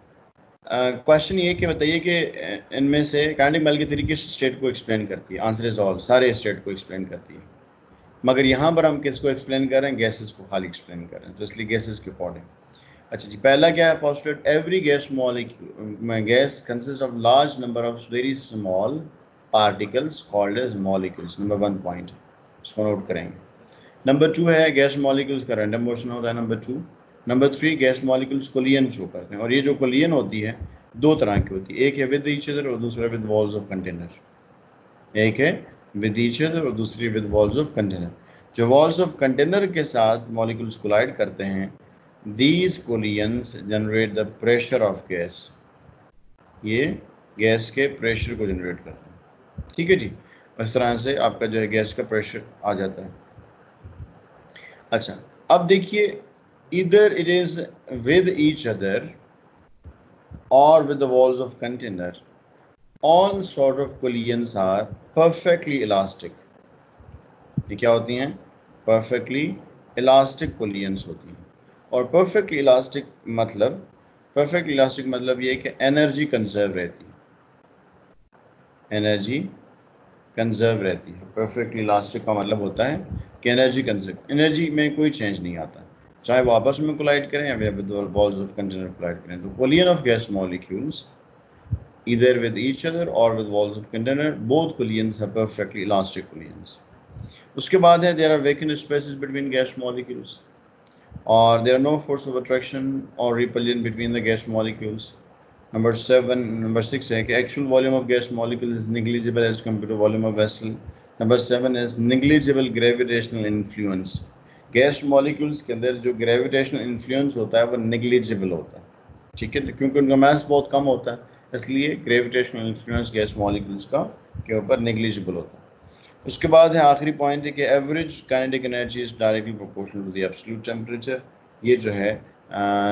क्वेश्चन ये कि बताइए कि इनमें से काइनेटिक मॉलिक्यूलर थ्योरी किस स्टेट को एक्सप्लेन करती है। आंसर इज ऑल, सारे स्टेट को एक्सप्लेन करती है, मगर यहाँ पर हम किसको एक्सप्लेन कर रहे हैं, गैसेस को खाली एक्सप्लेन कर रहे हैं, तो इसलिए गैसेस के अकॉर्डिंग। अच्छा जी, पहला क्या है postulate, every gas molecule, gas consist of large number of very small particles called as molecules. Number 1 point, इसको नोट करेंगे। नंबर 2 है गैस मॉलिक्यूल्स का रैंडम मोशन होता है। Number 2। Number 3 gas molecules collision show करते हैं, और ये जो कोलियन होती है दो तरह की होती है, एक है विद ईच अदर और दूसरा विद वॉल्स ऑफ कंटेनर। एक है विद ईच अदर और दूसरी विद वॉल्स ऑफ कंटेनर। जो वॉल्स ऑफ कंटेनर के साथ मॉलिक्यूल्स कोलाइड करते हैं, these collisions generate the pressure of gas, ये गैस के प्रेशर को जनरेट करते हैं। ठीक है जी, इस तरह से आपका जो है गैस का प्रेशर आ जाता है। अच्छा, अब देखिए, इधर it is with each other और with the walls of container, all sort of collisions are perfectly elastic। ये क्या होती हैं, perfectly elastic collisions होती हैं। और perfectly elastic मतलब ये कि एनर्जी कंजर्व रहती है, एनर्जी कंजर्व रहती है। परफेक्टली इलास्टिक का मतलब होता है कि एनर्जी कंजर्व, एनर्जी में कोई चेंज नहीं आता, चाहे वो आपस में कोलाइड करें या with walls of container collide करें। तो collision of gas molecules either with each other or with walls of container, both collisions are perfectly elastic collisions। उसके बाद है, there are vacant spaces between gas molecules, or there are no force of attraction or repulsion between the gas molecules। Number 6 है कि actual volume of gas molecule is negligible as compared to volume of vessel। Number 7 is negligible gravitational influence। Gas molecules के अंदर जो gravitational influence होता है वो negligible होता है, ठीक है, क्योंकि उनका मास बहुत कम होता है, इसलिए ग्रेविटेशनल इन्फ्लुएंस गैस मॉलिक्यूल्स का के ऊपर नेग्लिजिबल होता है। उसके बाद है आखिरी पॉइंट है कि average kinetic energy is directly proportional to the absolute temperature. ये जो है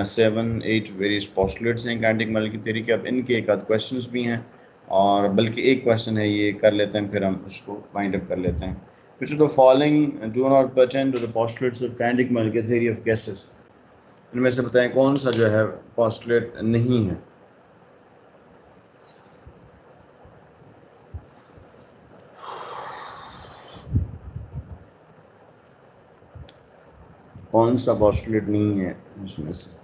7-8 वेरियस पोस्टुलेट्स हैं काइनेटिक मॉलिक्यूल की थ्योरी के। अब इनके एक आध क्वेश्चंस भी हैं, और बल्कि एक क्वेश्चन है, ये कर लेते हैं फिर हम उसको वाइंड अप कर लेते हैं। Which of the following do not pertain to the postulates of kinetic molecular theory of gases? इनमें से बताएं कौन सा जो है पोस्टुलेट नहीं है। कौन सा पोस्टुलेट नहीं है इसमें से?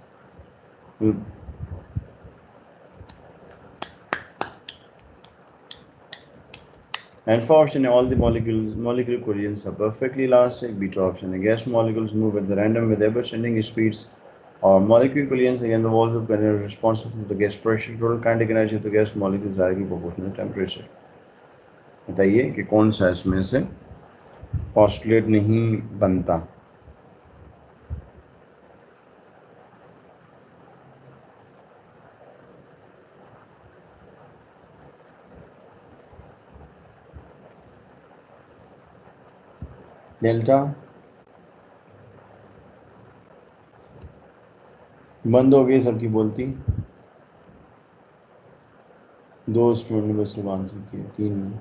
Alpha option है all the molecular collisions are perfectly elastic. Beta option है gas molecules move at the random with ever changing speeds. और molecular collisions again the walls of container responsible for the gas pressure. Total kinetic energy of the gas molecules is directly proportional to temperature. बताइए कि कौन सा इसमें से postulate नहीं बनता। Delta बंद हो गई सबकी बोलती। दो स्टूडेंट ने बस आंसर किया, 3 में।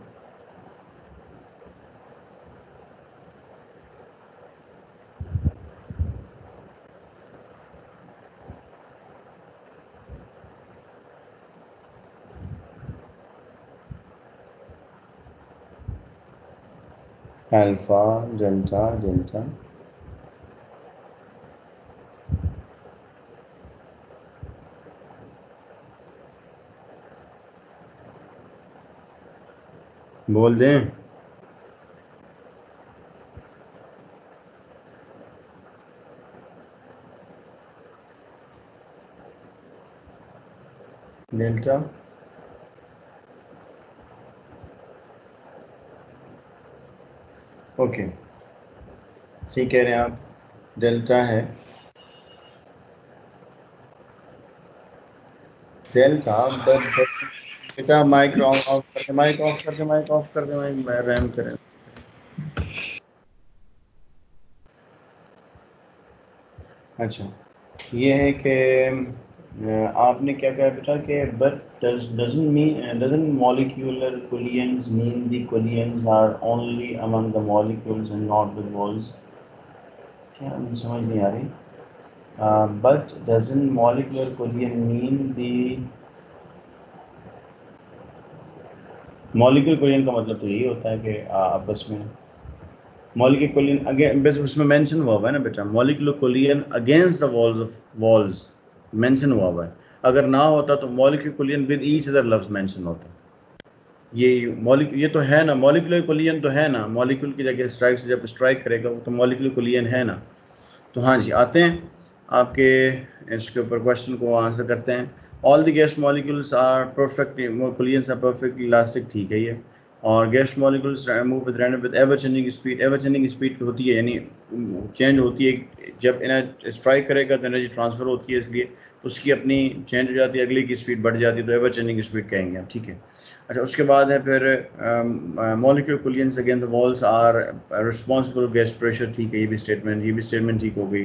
अल्फा डेल्टा डेल्टा बोल दें। डेल्टा ओके, सही कह रहे हैं आप, डेल्टा है। डेल्टा बेटा माइक ऑफ करके माइक ऑफ करके माइक ऑफ करके माइक रैम करें। अच्छा, ये है कि आपने क्या कहा बेटा कि but doesn't molecular collisions mean the collisions are only among the molecules and not with walls? क्या मुझे समझ नहीं आ रही। but doesn't molecular collision mean the molecular collision का मतलब तो यही होता है कि आपस में मॉलिक्यूलर कोलियन अगेन, बस उसमें मेंशन हुआ है ना बेटा, molecular collision against the walls mention हुआ है। अगर ना होता तो molecular collision with each other लफ्ज मेंशन होता। ये तो है ना, मॉलिक्यूलर कोलियन तो है ना, मॉलिक्यूल की जगह स्ट्राइक से जब स्ट्राइक करेगा तो मॉलिक्यूलर कोलियन है ना। तो हाँ जी, आते हैं आपके इसके ऊपर, क्वेश्चन को आंसर करते हैं। All the gas molecules are perfectly collisions are perfectly elastic, ठीक है ये। और gas molecules move with random with ever changing speed. Ever changing speed होती है, यानी चेंज होती है, जब इन्हें स्ट्राइक करेगा तो एनर्जी ट्रांसफ़र होती है, इसलिए उसकी अपनी चेंज हो जाती है, अगले की स्पीड बढ़ जाती है, तो एवर चेंजिंग स्पीड कहेंगे हम, ठीक है। अच्छा, उसके बाद है फिर molecular collisions again the walls are responsible gas pressure, ठीक है, ये भी स्टेटमेंट ठीक हो गई।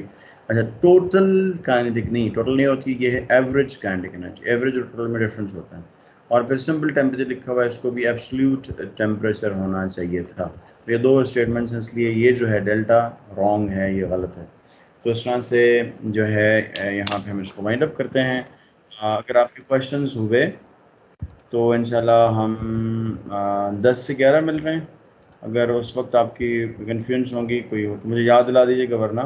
अच्छा, टोटल काइनेटिक नहीं, टोटल नहीं होती, ये है एवरेज काइनेटिक एनर्जी। एवरेज और टोटल में डिफरेंस होता है। और फिर सिंपल टेम्परेचर लिखा हुआ है, इसको भी एब्सोल्यूट टेम्परेचर होना चाहिए था। ये दो स्टेटमेंट्स हैं, इसलिए ये जो है डेल्टा रॉन्ग है, ये गलत है। तो इस तरह से जो है यहाँ पे हम इसको वाइंड अप करते हैं। अगर आपके क्वेश्चंस हुए तो इंशाल्लाह हम 10 से 11 मिल रहे हैं। अगर उस वक्त आपकी कन्फ्यूजन होंगी कोई हो तो मुझे याद दिला दीजिएगा, वरना